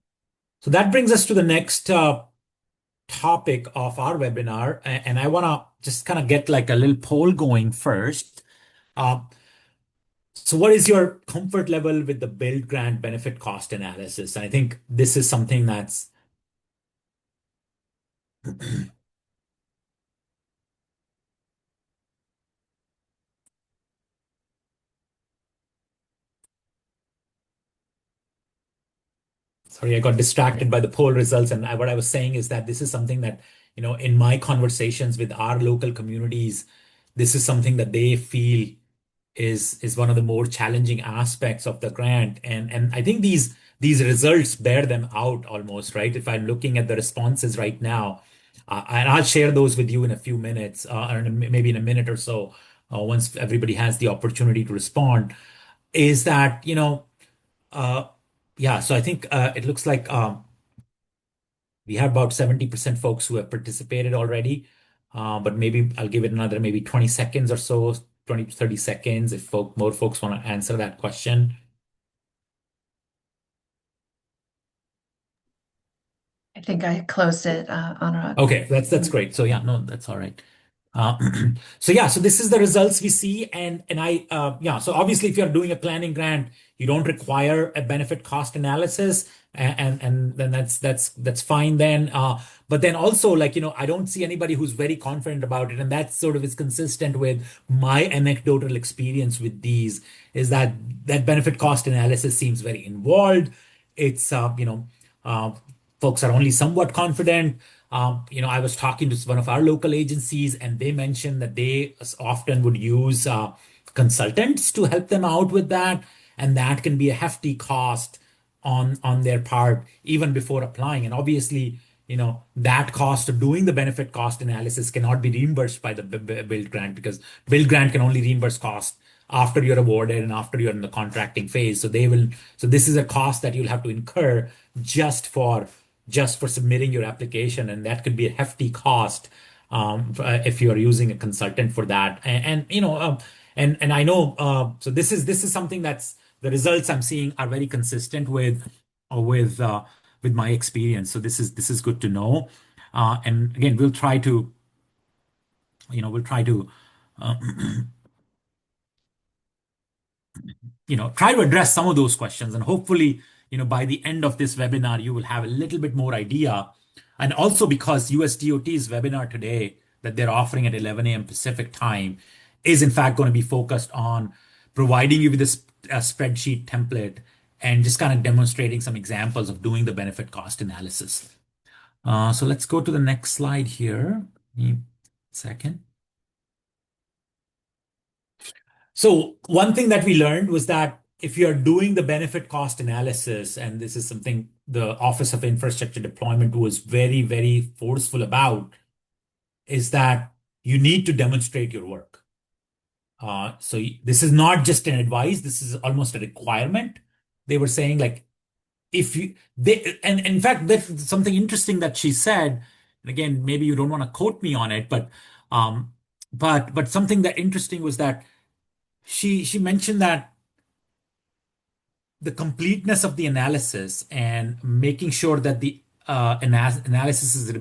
so that brings us to the next topic of our webinar, and I want to just kind of get like a little poll going first. Uh, so what is your comfort level with the build grant benefit cost analysis? And I think this is something that's sorry, I got distracted by the poll results. And what I was saying is that this is something that, in my conversations with our local communities, this is something that they feel is one of the more challenging aspects of the grant. And I think these results bear them out almost, right? If I'm looking at the responses right now, and I'll share those with you in a few minutes, or maybe in a minute or so, once everybody has the opportunity to respond, is that, uh, yeah, so I think it looks like we have about 70% folks who have participated already. But maybe I'll give it another maybe 20 seconds or so, 20 to 30 seconds if more folks want to answer that question. I think I closed it, Anurag. Okay, that's great. So yeah, no, that's all right. Uh, so yeah, so this is the results we see, and I yeah. So obviously, if you're doing a planning grant, you don't require a benefit cost analysis, and then that's fine then. But then also, like, I don't see anybody who's very confident about it, and that sort of is consistent with my anecdotal experience with these. Is that benefit cost analysis seems very involved. It's uh, folks are only somewhat confident. I was talking to one of our local agencies, and they mentioned that they often would use consultants to help them out with that, and that can be a hefty cost on their part even before applying. And obviously, that cost of doing the benefit cost analysis cannot be reimbursed by the build grant, because build grant can only reimburse cost after you're awarded and after you're in the contracting phase. So this is a cost that you'll have to incur just for submitting your application, and that could be a hefty cost if you are using a consultant for that. And I know so this is something that's the results I'm seeing are very consistent with my experience. So this is good to know. And again, we'll try to uh, try to address some of those questions, and hopefully, by the end of this webinar, you will have a little bit more idea. And also, because USDOT's webinar today that they're offering at 11 a.m. Pacific time is in fact going to be focused on providing you with this spreadsheet template and just kind of demonstrating some examples of doing the benefit cost analysis. So let's go to the next slide here. Give me a second. So one thing that we learned was that if you're doing the benefit cost analysis, and this is something the Office of Infrastructure Deployment was very, very forceful about, is that you need to demonstrate your work. So this is not just an advice, this is almost a requirement. They were saying like if you they and in fact that's something interesting that she said, and again, maybe you don't want to quote me on it, um but something that interesting was that she mentioned that the completeness of the analysis and making sure that the analysis is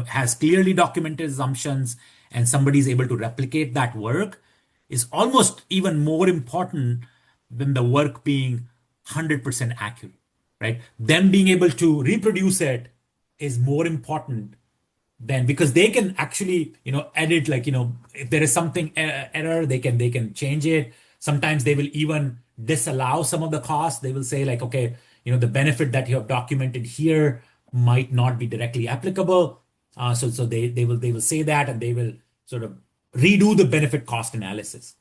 has clearly documented assumptions and somebody is able to replicate that work is almost even more important than the work being 100% accurate, right? Them being able to reproduce it is more important then, because they can actually edit, like if there is something error, they can change it. Sometimes they will even disallow some of the costs. They will say like, okay, the benefit that you have documented here might not be directly applicable. So they will say that, and they will sort of redo the benefit cost analysis.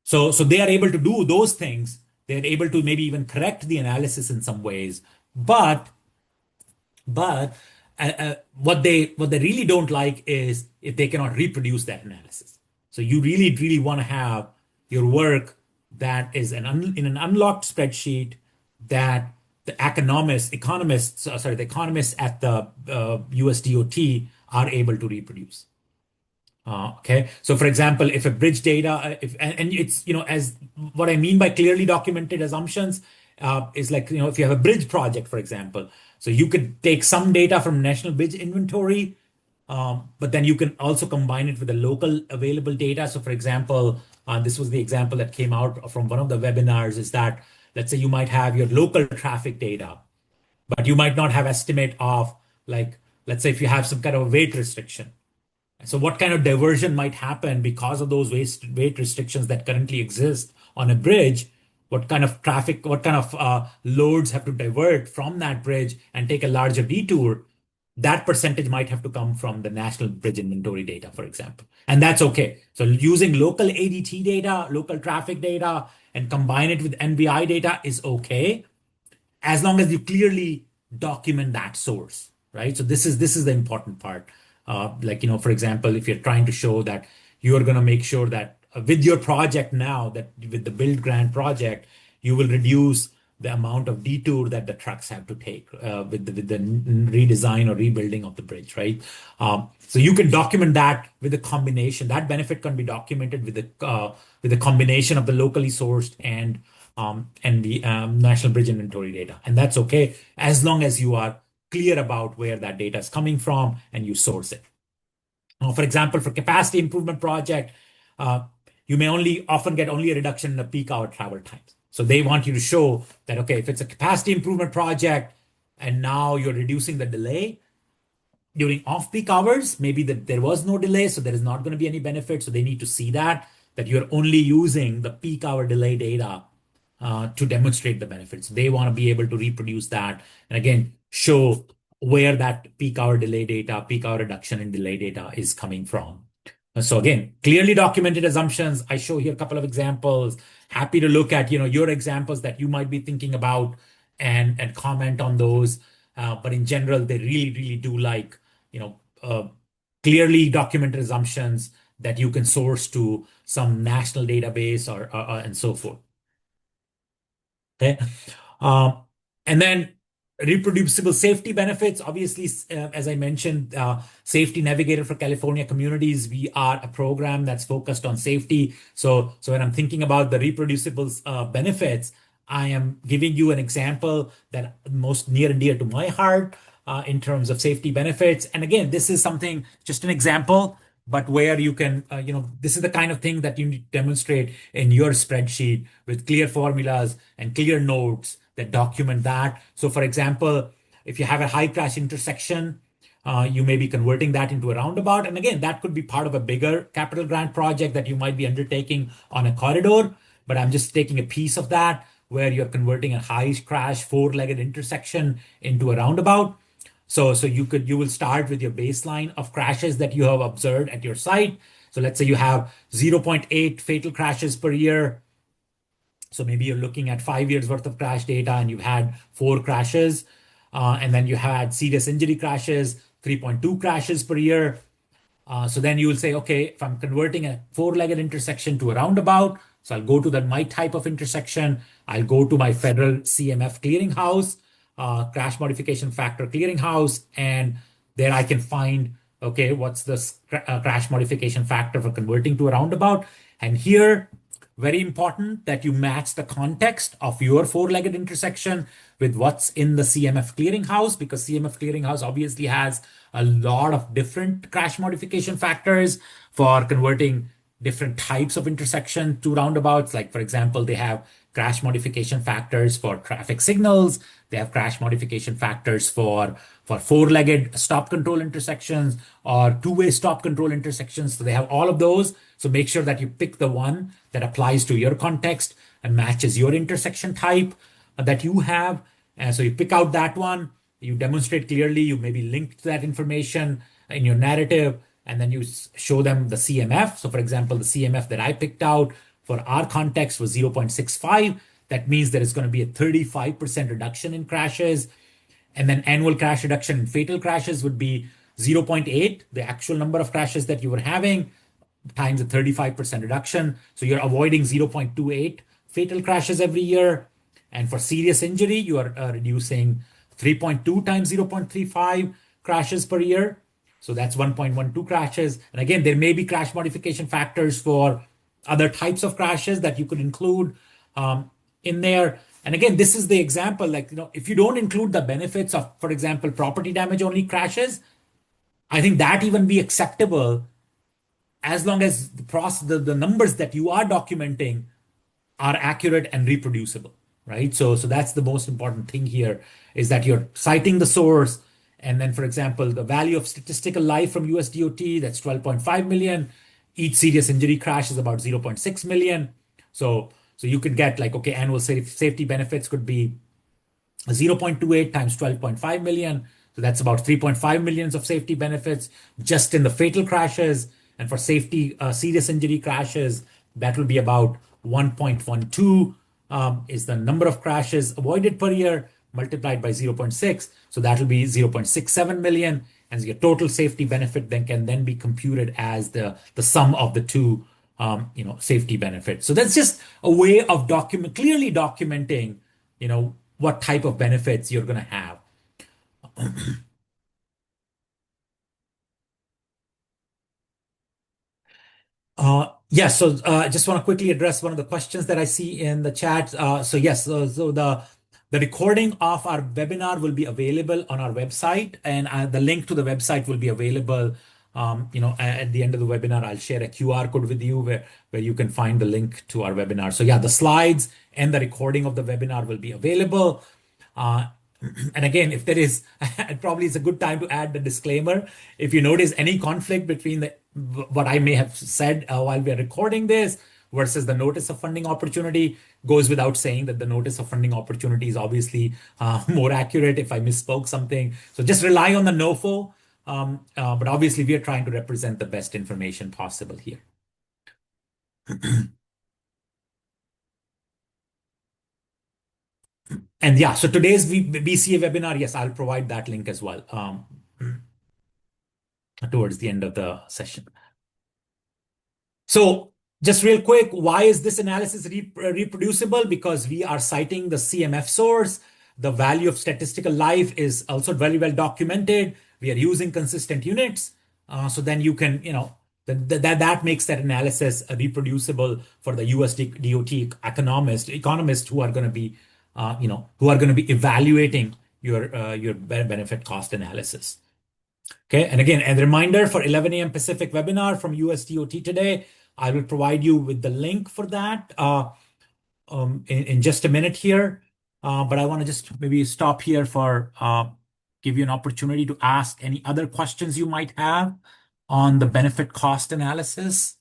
So they are able to do those things. They're able to maybe even correct the analysis in some ways, but what they really don't like is if they cannot reproduce that analysis. So you really want to have your work that is in an unlocked spreadsheet that the the economists at the USDOT are able to reproduce. Okay. So for example, if a bridge data, and it's, as what I mean by clearly documented assumptions, is like, if you have a bridge project, for example, so you could take some data from National Bridge Inventory, but then you can also combine it with the local available data. So for example, this was the example that came out from one of the webinars, is that let's say you might have your local traffic data, but you might not have estimate of, like, let's say if you have some kind of weight restriction. So what kind of diversion might happen because of those weight restrictions that currently exist on a bridge? What kind of traffic, what kind of loads have to divert from that bridge and take a larger detour? That percentage might have to come from the National Bridge Inventory data, for example. And that's okay. So using local ADT data, local traffic data, and combine it with NBI data is okay, as long as you clearly document that source, right? So this is the important part. Like, for example, if you're trying to show that you are going to make sure that with your project now, that with the build grant project, you will reduce the amount of detour that the trucks have to take with the redesign or rebuilding of the bridge, right? So you can document that with a combination. That benefit can be documented with a combination of the locally sourced and the National Bridge Inventory data. And that's okay, as long as you are clear about where that data is coming from and you source it. For example, for capacity improvement project, you may often get only a reduction in the peak hour travel times. So they want you to show that, okay, if it's a capacity improvement project and now you're reducing the delay during off-peak hours, maybe that there was no delay, so there is not going to be any benefit. So they need to see that you're only using the peak hour delay data to demonstrate the benefits. They want to be able to reproduce that and again show where that peak hour delay data, peak hour reduction in delay data is coming from. So again, clearly documented assumptions. I show here a couple of examples. Happy to look at your examples that you might be thinking about and comment on those. But in general, they really do like clearly documented assumptions that you can source to some national database or and so forth. Okay. Um, and then reproducible safety benefits. Obviously, as I mentioned, Safety Navigator for California Communities, we are a program that's focused on safety. So when I'm thinking about the reproducible benefits, I am giving you an example that most near and dear to my heart in terms of safety benefits. And again, this is something, just an example, but where you can, this is the kind of thing that you need to demonstrate in your spreadsheet with clear formulas and clear notes that document that. So for example, if you have a high crash intersection, you may be converting that into a roundabout. And again, that could be part of a bigger capital grant project that you might be undertaking on a corridor. But I'm just taking a piece of that where you're converting a high crash four-legged intersection into a roundabout. So you will start with your baseline of crashes that you have observed at your site. So let's say you have 0.8 fatal crashes per year. So maybe you're looking at 5 years worth of crash data and you've had 4 crashes. And then you had serious injury crashes, 3.2 crashes per year. So then you will say, okay, if I'm converting a four-legged intersection to a roundabout, so I'll go to my type of intersection. I'll go to my federal CMF clearinghouse, crash modification factor clearinghouse, and there I can find, okay, what's the crash modification factor for converting to a roundabout. And here, very important that you match the context of your four-legged intersection with what's in the CMF clearinghouse, because CMF clearinghouse obviously has a lot of different crash modification factors for converting different types of intersection to roundabouts. Like, for example, they have crash modification factors for traffic signals. They have crash modification factors for four-legged stop control intersections or two-way stop control intersections. So they have all of those. So make sure that you pick the one that applies to your context and matches your intersection type that you have. And so you pick out that one, you demonstrate clearly, you maybe link to that information in your narrative, and then you show them the CMF. So for example, the CMF that I picked out for our context was 0.65. That means there is going to be a 35% reduction in crashes. And then annual crash reduction in fatal crashes would be 0.8, the actual number of crashes that you were having, times a 35% reduction. So you're avoiding 0.28 fatal crashes every year. And for serious injury, you are reducing 3.2 times 0.35 crashes per year. So that's 1.12 crashes. And again, there may be crash modification factors for other types of crashes that you could include in there. And again, this is the example, like, if you don't include the benefits of, for example, property damage only crashes, I think that even be acceptable as long as the numbers that you are documenting are accurate and reproducible, right? So that's the most important thing here, is that you're citing the source. And then, for example, the value of statistical life from USDOT, that's 12.5 million. Each serious injury crash is about 0.6 million. So you could get like, okay, annual safety benefits could be 0.28 times 12.5 million. So that's about 3.5 millions of safety benefits just in the fatal crashes. And for safety, serious injury crashes, that will be about 1.12 is the number of crashes avoided per year multiplied by 0.6. So that will be 0.67 million. And your total safety benefit then can then be computed as the sum of the two safety benefits. So that's just a way of clearly documenting, what type of benefits you're going to have. Yes, so I just want to quickly address one of the questions that I see in the chat. So yes, so the recording of our webinar will be available on our website, and the link to the website will be available. At the end of the webinar, I'll share a QR code with you where you can find the link to our webinar. So yeah, the slides and the recording of the webinar will be available. Uh, and again, if there is, it probably is a good time to add the disclaimer. If you notice any conflict between what I may have said while we are recording this versus the notice of funding opportunity, goes without saying that the notice of funding opportunity is obviously more accurate if I misspoke something. So just rely on the NOFO. But obviously, we are trying to represent the best information possible here. And yeah, so today's BCA webinar, yes, I'll provide that link as well towards the end of the session. So just real quick, why is this analysis reproducible? Because we are citing the CMF source. The value of statistical life is also very well documented. We are using consistent units. So then you can, that makes that analysis reproducible for the USDOT economists who are going to be, evaluating your benefit cost analysis. Okay, and again, a reminder for 11 a.m. Pacific webinar from USDOT today. I will provide you with the link for that in just a minute here. But I want to just maybe stop here for give you an opportunity to ask any other questions you might have on the benefit cost analysis.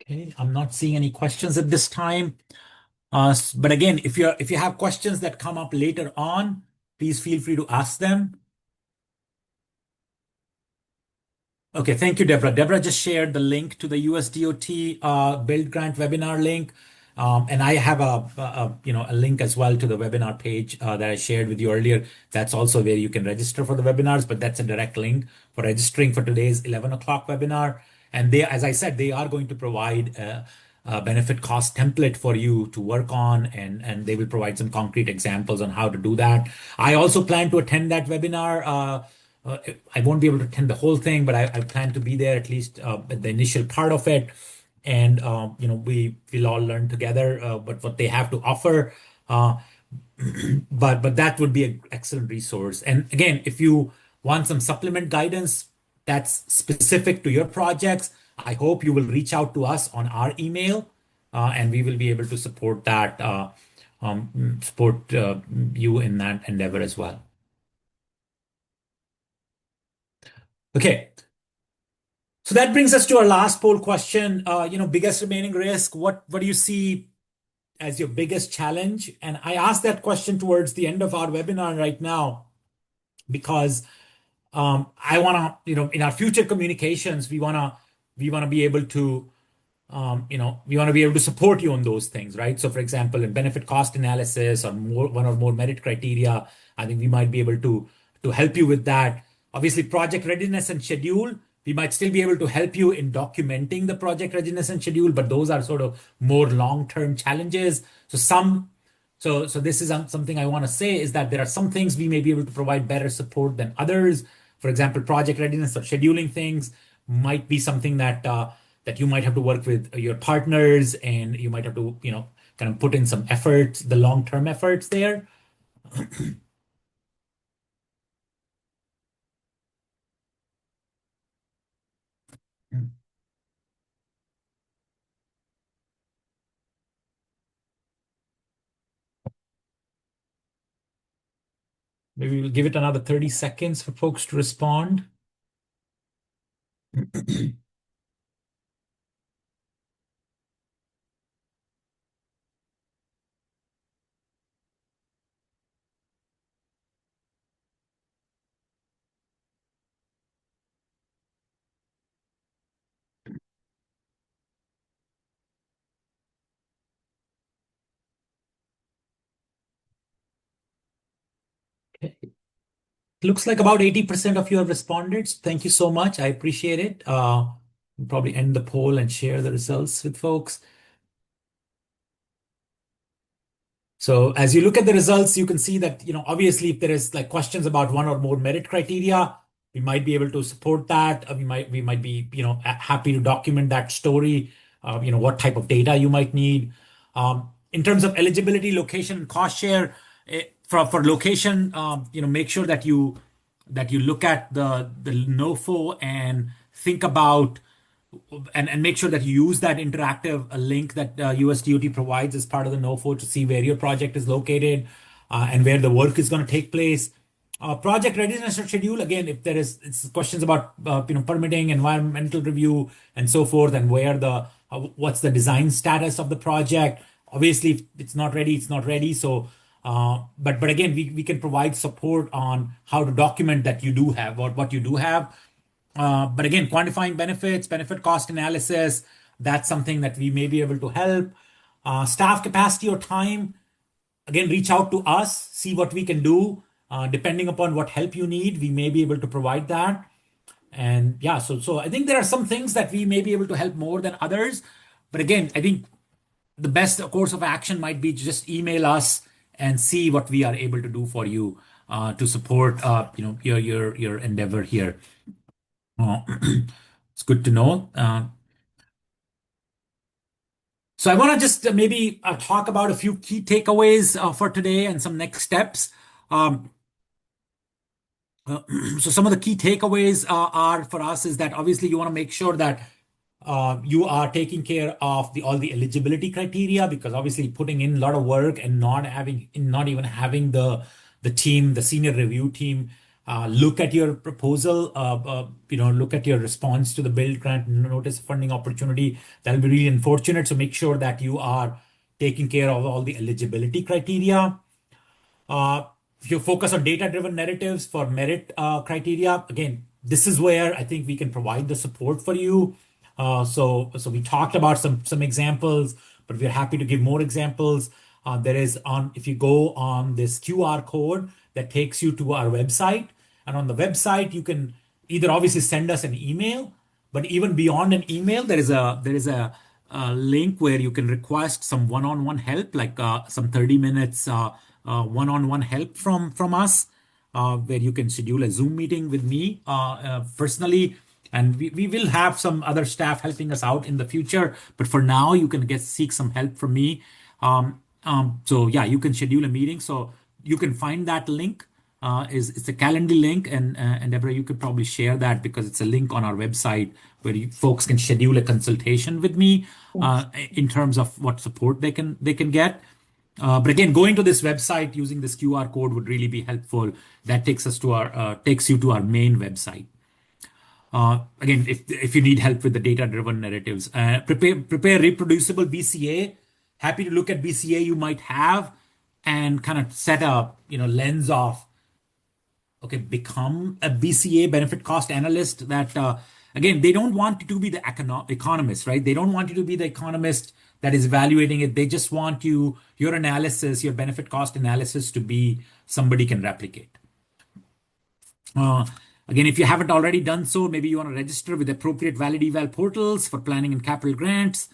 Okay, I'm not seeing any questions at this time. But again, if you have questions that come up later on, please feel free to ask them. Okay, thank you, Deborah. Deborah just shared the link to the USDOT Build Grant webinar link, and I have a link as well to the webinar page that I shared with you earlier. That's also where you can register for the webinars, but that's a direct link for registering for today's 11 o'clock webinar. And they, as I said, they are going to provide a benefit cost template for you to work on, and they will provide some concrete examples on how to do that. I also plan to attend that webinar. Uh, I won't be able to attend the whole thing, but I plan to be there at least at the initial part of it. And we'll all learn together what they have to offer. Uh, but that would be an excellent resource. And again, if you want some supplement guidance that's specific to your projects, I hope you will reach out to us on our email, and we will be able to support that, support you in that endeavor as well. Okay. So that brings us to our last poll question. Biggest remaining risk. What do you see as your biggest challenge? And I asked that question towards the end of our webinar right now because I want to, in our future communications, we want to be able to we want to be able to support you on those things, right? So, for example, in benefit cost analysis or one or more merit criteria, I think we might be able to help you with that. Obviously, project readiness and schedule, we might still be able to help you in documenting the project readiness and schedule, but those are sort of more long-term challenges. So this is something I want to say is that there are some things we may be able to provide better support than others. For example, project readiness or scheduling things might be something that you might have to work with your partners, and you might have to, kind of put in some efforts, the long-term efforts there. Maybe we'll give it another 30 seconds for folks to respond. Okay. Looks like about 80% of you have responded. Thank you so much. I appreciate it. We'll probably end the poll and share the results with folks. So as you look at the results, you can see that, obviously if there is like questions about one or more merit criteria, we might be able to support that. We might be, happy to document that story, what type of data you might need. In terms of eligibility, location, and cost share, for location, make sure that you look at the NOFO and think about and make sure that you use that interactive link that USDOT provides as part of the NOFO to see where your project is located and where the work is going to take place. Project readiness or schedule, again, if there is questions about permitting, environmental review, and so forth, and what's the design status of the project. Obviously, if it's not ready, it's not ready. So, but again, we can provide support on how to document that you do have what you do have. But again, quantifying benefits, benefit cost analysis, that's something that we may be able to help. Staff capacity or time, again, reach out to us, see what we can do. Depending upon what help you need, we may be able to provide that. And yeah, so I think there are some things that we may be able to help more than others. But again, I think the best course of action might be to just email us and see what we are able to do for you to support your endeavor here. It's good to know. So I want to just maybe talk about a few key takeaways for today and some next steps. Um, so some of the key takeaways are for us is that obviously you want to make sure that you are taking care of all the eligibility criteria, because obviously putting in a lot of work and not even having the team, the senior review team, look at your proposal, look at your response to the build grant notice of funding opportunity. That'll be really unfortunate. So make sure that you are taking care of all the eligibility criteria. Uh, if you focus on data-driven narratives for merit criteria, again, this is where I think we can provide the support for you. So we talked about some examples, but we're happy to give more examples. There is on if you go on this QR code that takes you to our website, and on the website you can either obviously send us an email, but even beyond an email, there is a link where you can request some one-on-one help, like some 30 minutes one-on-one help from us, where you can schedule a Zoom meeting with me personally. And we will have some other staff helping us out in the future. But for now, you can seek some help from me. So yeah, you can schedule a meeting. So you can find that link. It's a Calendly link, and Deborah, you could probably share that because it's a link on our website where folks can schedule a consultation with me in terms of what support they can get. But again, going to this website using this QR code would really be helpful. That takes you to our main website. Again, if you need help with the data-driven narratives, prepare reproducible BCA. Happy to look at BCA you might have and kind of set a lens of, okay, become a BCA benefit cost analyst. That again, they don't want you to be the economist, right? They don't want you to be the economist that is evaluating it. They just want your analysis, your benefit cost analysis, to be somebody can replicate. Again, if you haven't already done so, maybe you want to register with appropriate valid eval portals for planning and capital grants.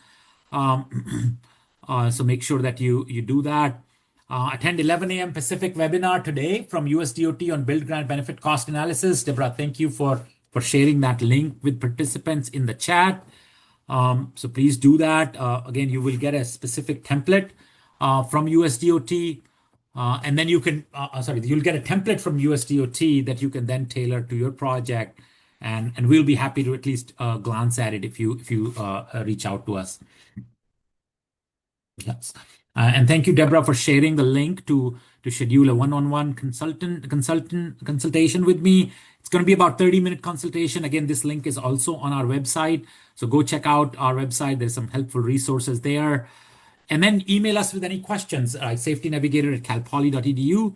So make sure that you do that. Attend 11 a.m. Pacific webinar today from USDOT on build grant benefit cost analysis. Deborah, thank you for sharing that link with participants in the chat. So please do that. Again, you will get a specific template from USDOT. And then you'll get a template from USDOT that you can then tailor to your project. And we'll be happy to at least glance at it if you reach out to us. Yes. And thank you, Deborah, for sharing the link to schedule a one-on-one consultation with me. It's going to be about 30-minute consultation. Again, this link is also on our website. So go check out our website. There's some helpful resources there. And then email us with any questions, safetynavigator@calpoly.edu.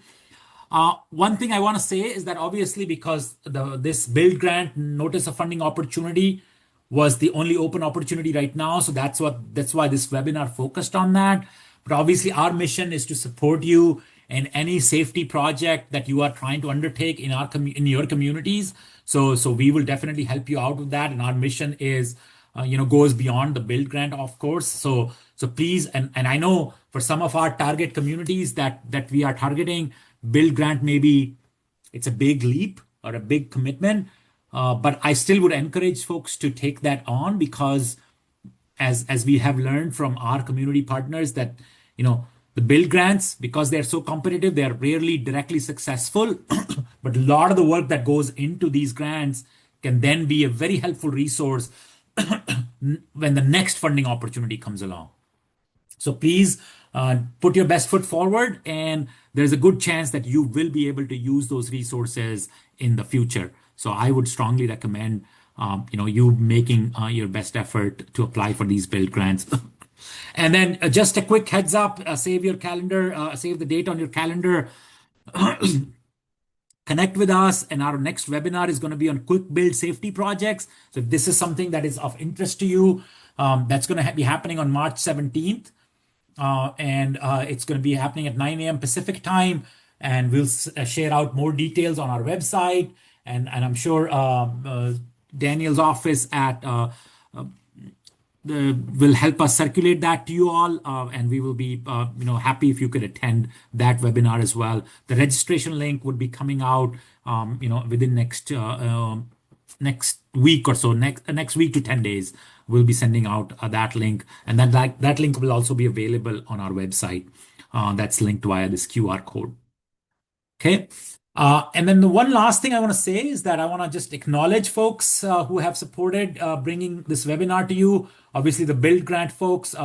One thing I want to say is that obviously because this build grant notice of funding opportunity was the only open opportunity right now. So that's why this webinar focused on that. But obviously our mission is to support you in any safety project that you are trying to undertake in your communities. So we will definitely help you out with that. And our mission is, goes beyond the build grant, of course. So please, and I know for some of our target communities that we are targeting, build grant maybe it's a big leap or a big commitment. But I still would encourage folks to take that on because as we have learned from our community partners that, the build grants, because they're so competitive, they're rarely directly successful. But a lot of the work that goes into these grants can then be a very helpful resource when the next funding opportunity comes along. So please put your best foot forward, and there's a good chance that you will be able to use those resources in the future. So I would strongly recommend you making your best effort to apply for these build grants. And then just a quick heads up, save your calendar, save the date on your calendar. Connect with us, and our next webinar is going to be on quick build safety projects. So if this is something that is of interest to you, that's going to be happening on March 17th. And it's going to be happening at 9 a.m. Pacific time. And we'll share out more details on our website. And I'm sure Daniel's office will help us circulate that to you all, and we will be happy if you could attend that webinar as well. The registration link would be coming out within next week or so, next week to 10 days. We'll be sending out that link, and then that link will also be available on our website. That's linked via this QR code. Okay. And then the one last thing I want to say is that I want to just acknowledge folks who have supported bringing this webinar to you. Obviously, the build grant folks,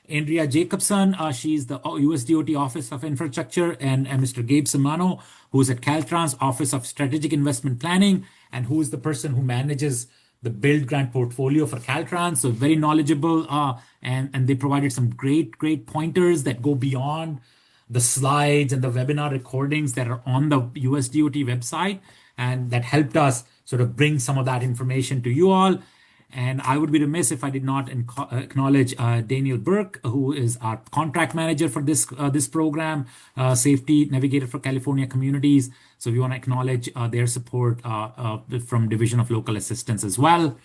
Andrea Jacobson, she's the USDOT Office of Infrastructure, and Mr. Gabe Simano, who's at Caltrans Office of Strategic Investment Planning, and who is the person who manages the build grant portfolio for Caltrans. So very knowledgeable, and they provided some great pointers that go beyond the slides and the webinar recordings that are on the USDOT website, and that helped us sort of bring some of that information to you all. And I would be remiss if I did not acknowledge Daniel Burke, who is our contract manager for this program, Safety Navigator for California Communities. So we want to acknowledge their support from Division of Local Assistance as well.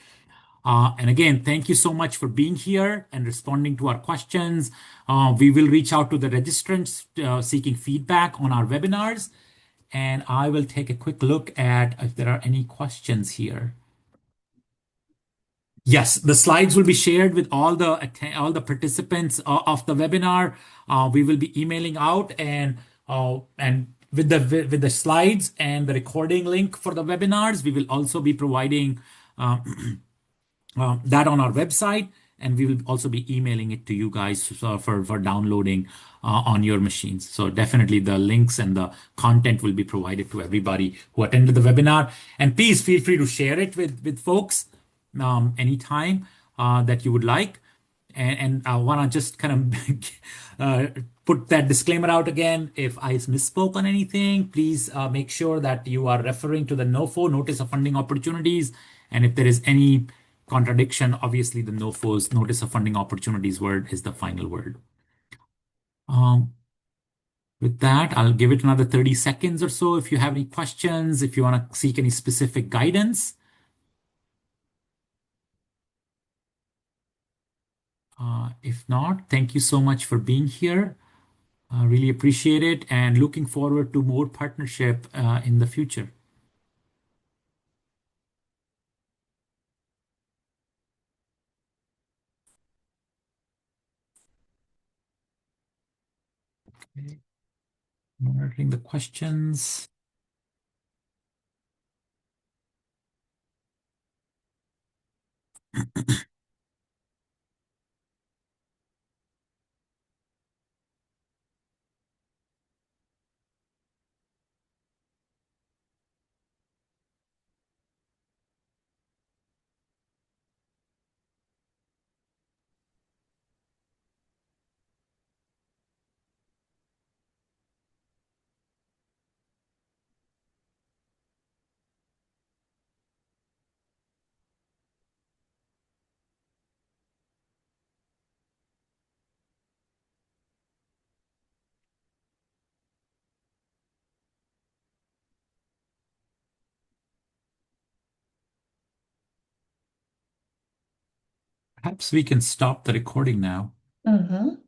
And again, thank you so much for being here and responding to our questions. We will reach out to the registrants seeking feedback on our webinars. And I will take a quick look at if there are any questions here. Yes, the slides will be shared with all the participants of the webinar. We will be emailing out and with the slides and the recording link for the webinars. We will also be providing that on our website, and we will also be emailing it to you guys for downloading on your machines. So definitely the links and the content will be provided to everybody who attended the webinar. And please feel free to share it with folks anytime that you would like. And I want to just kind of put that disclaimer out again. If I misspoke on anything, please make sure that you are referring to the NOFO, Notice of Funding Opportunities. And if there is any contradiction, obviously the NOFO's, Notice of Funding Opportunities word is the final word. With that, I'll give it another 30 seconds or so if you have any questions, if you want to seek any specific guidance. If not, thank you so much for being here. I really appreciate it and looking forward to more partnership in the future. Okay. Monitoring the questions. Perhaps we can stop the recording now. Mm-hmm.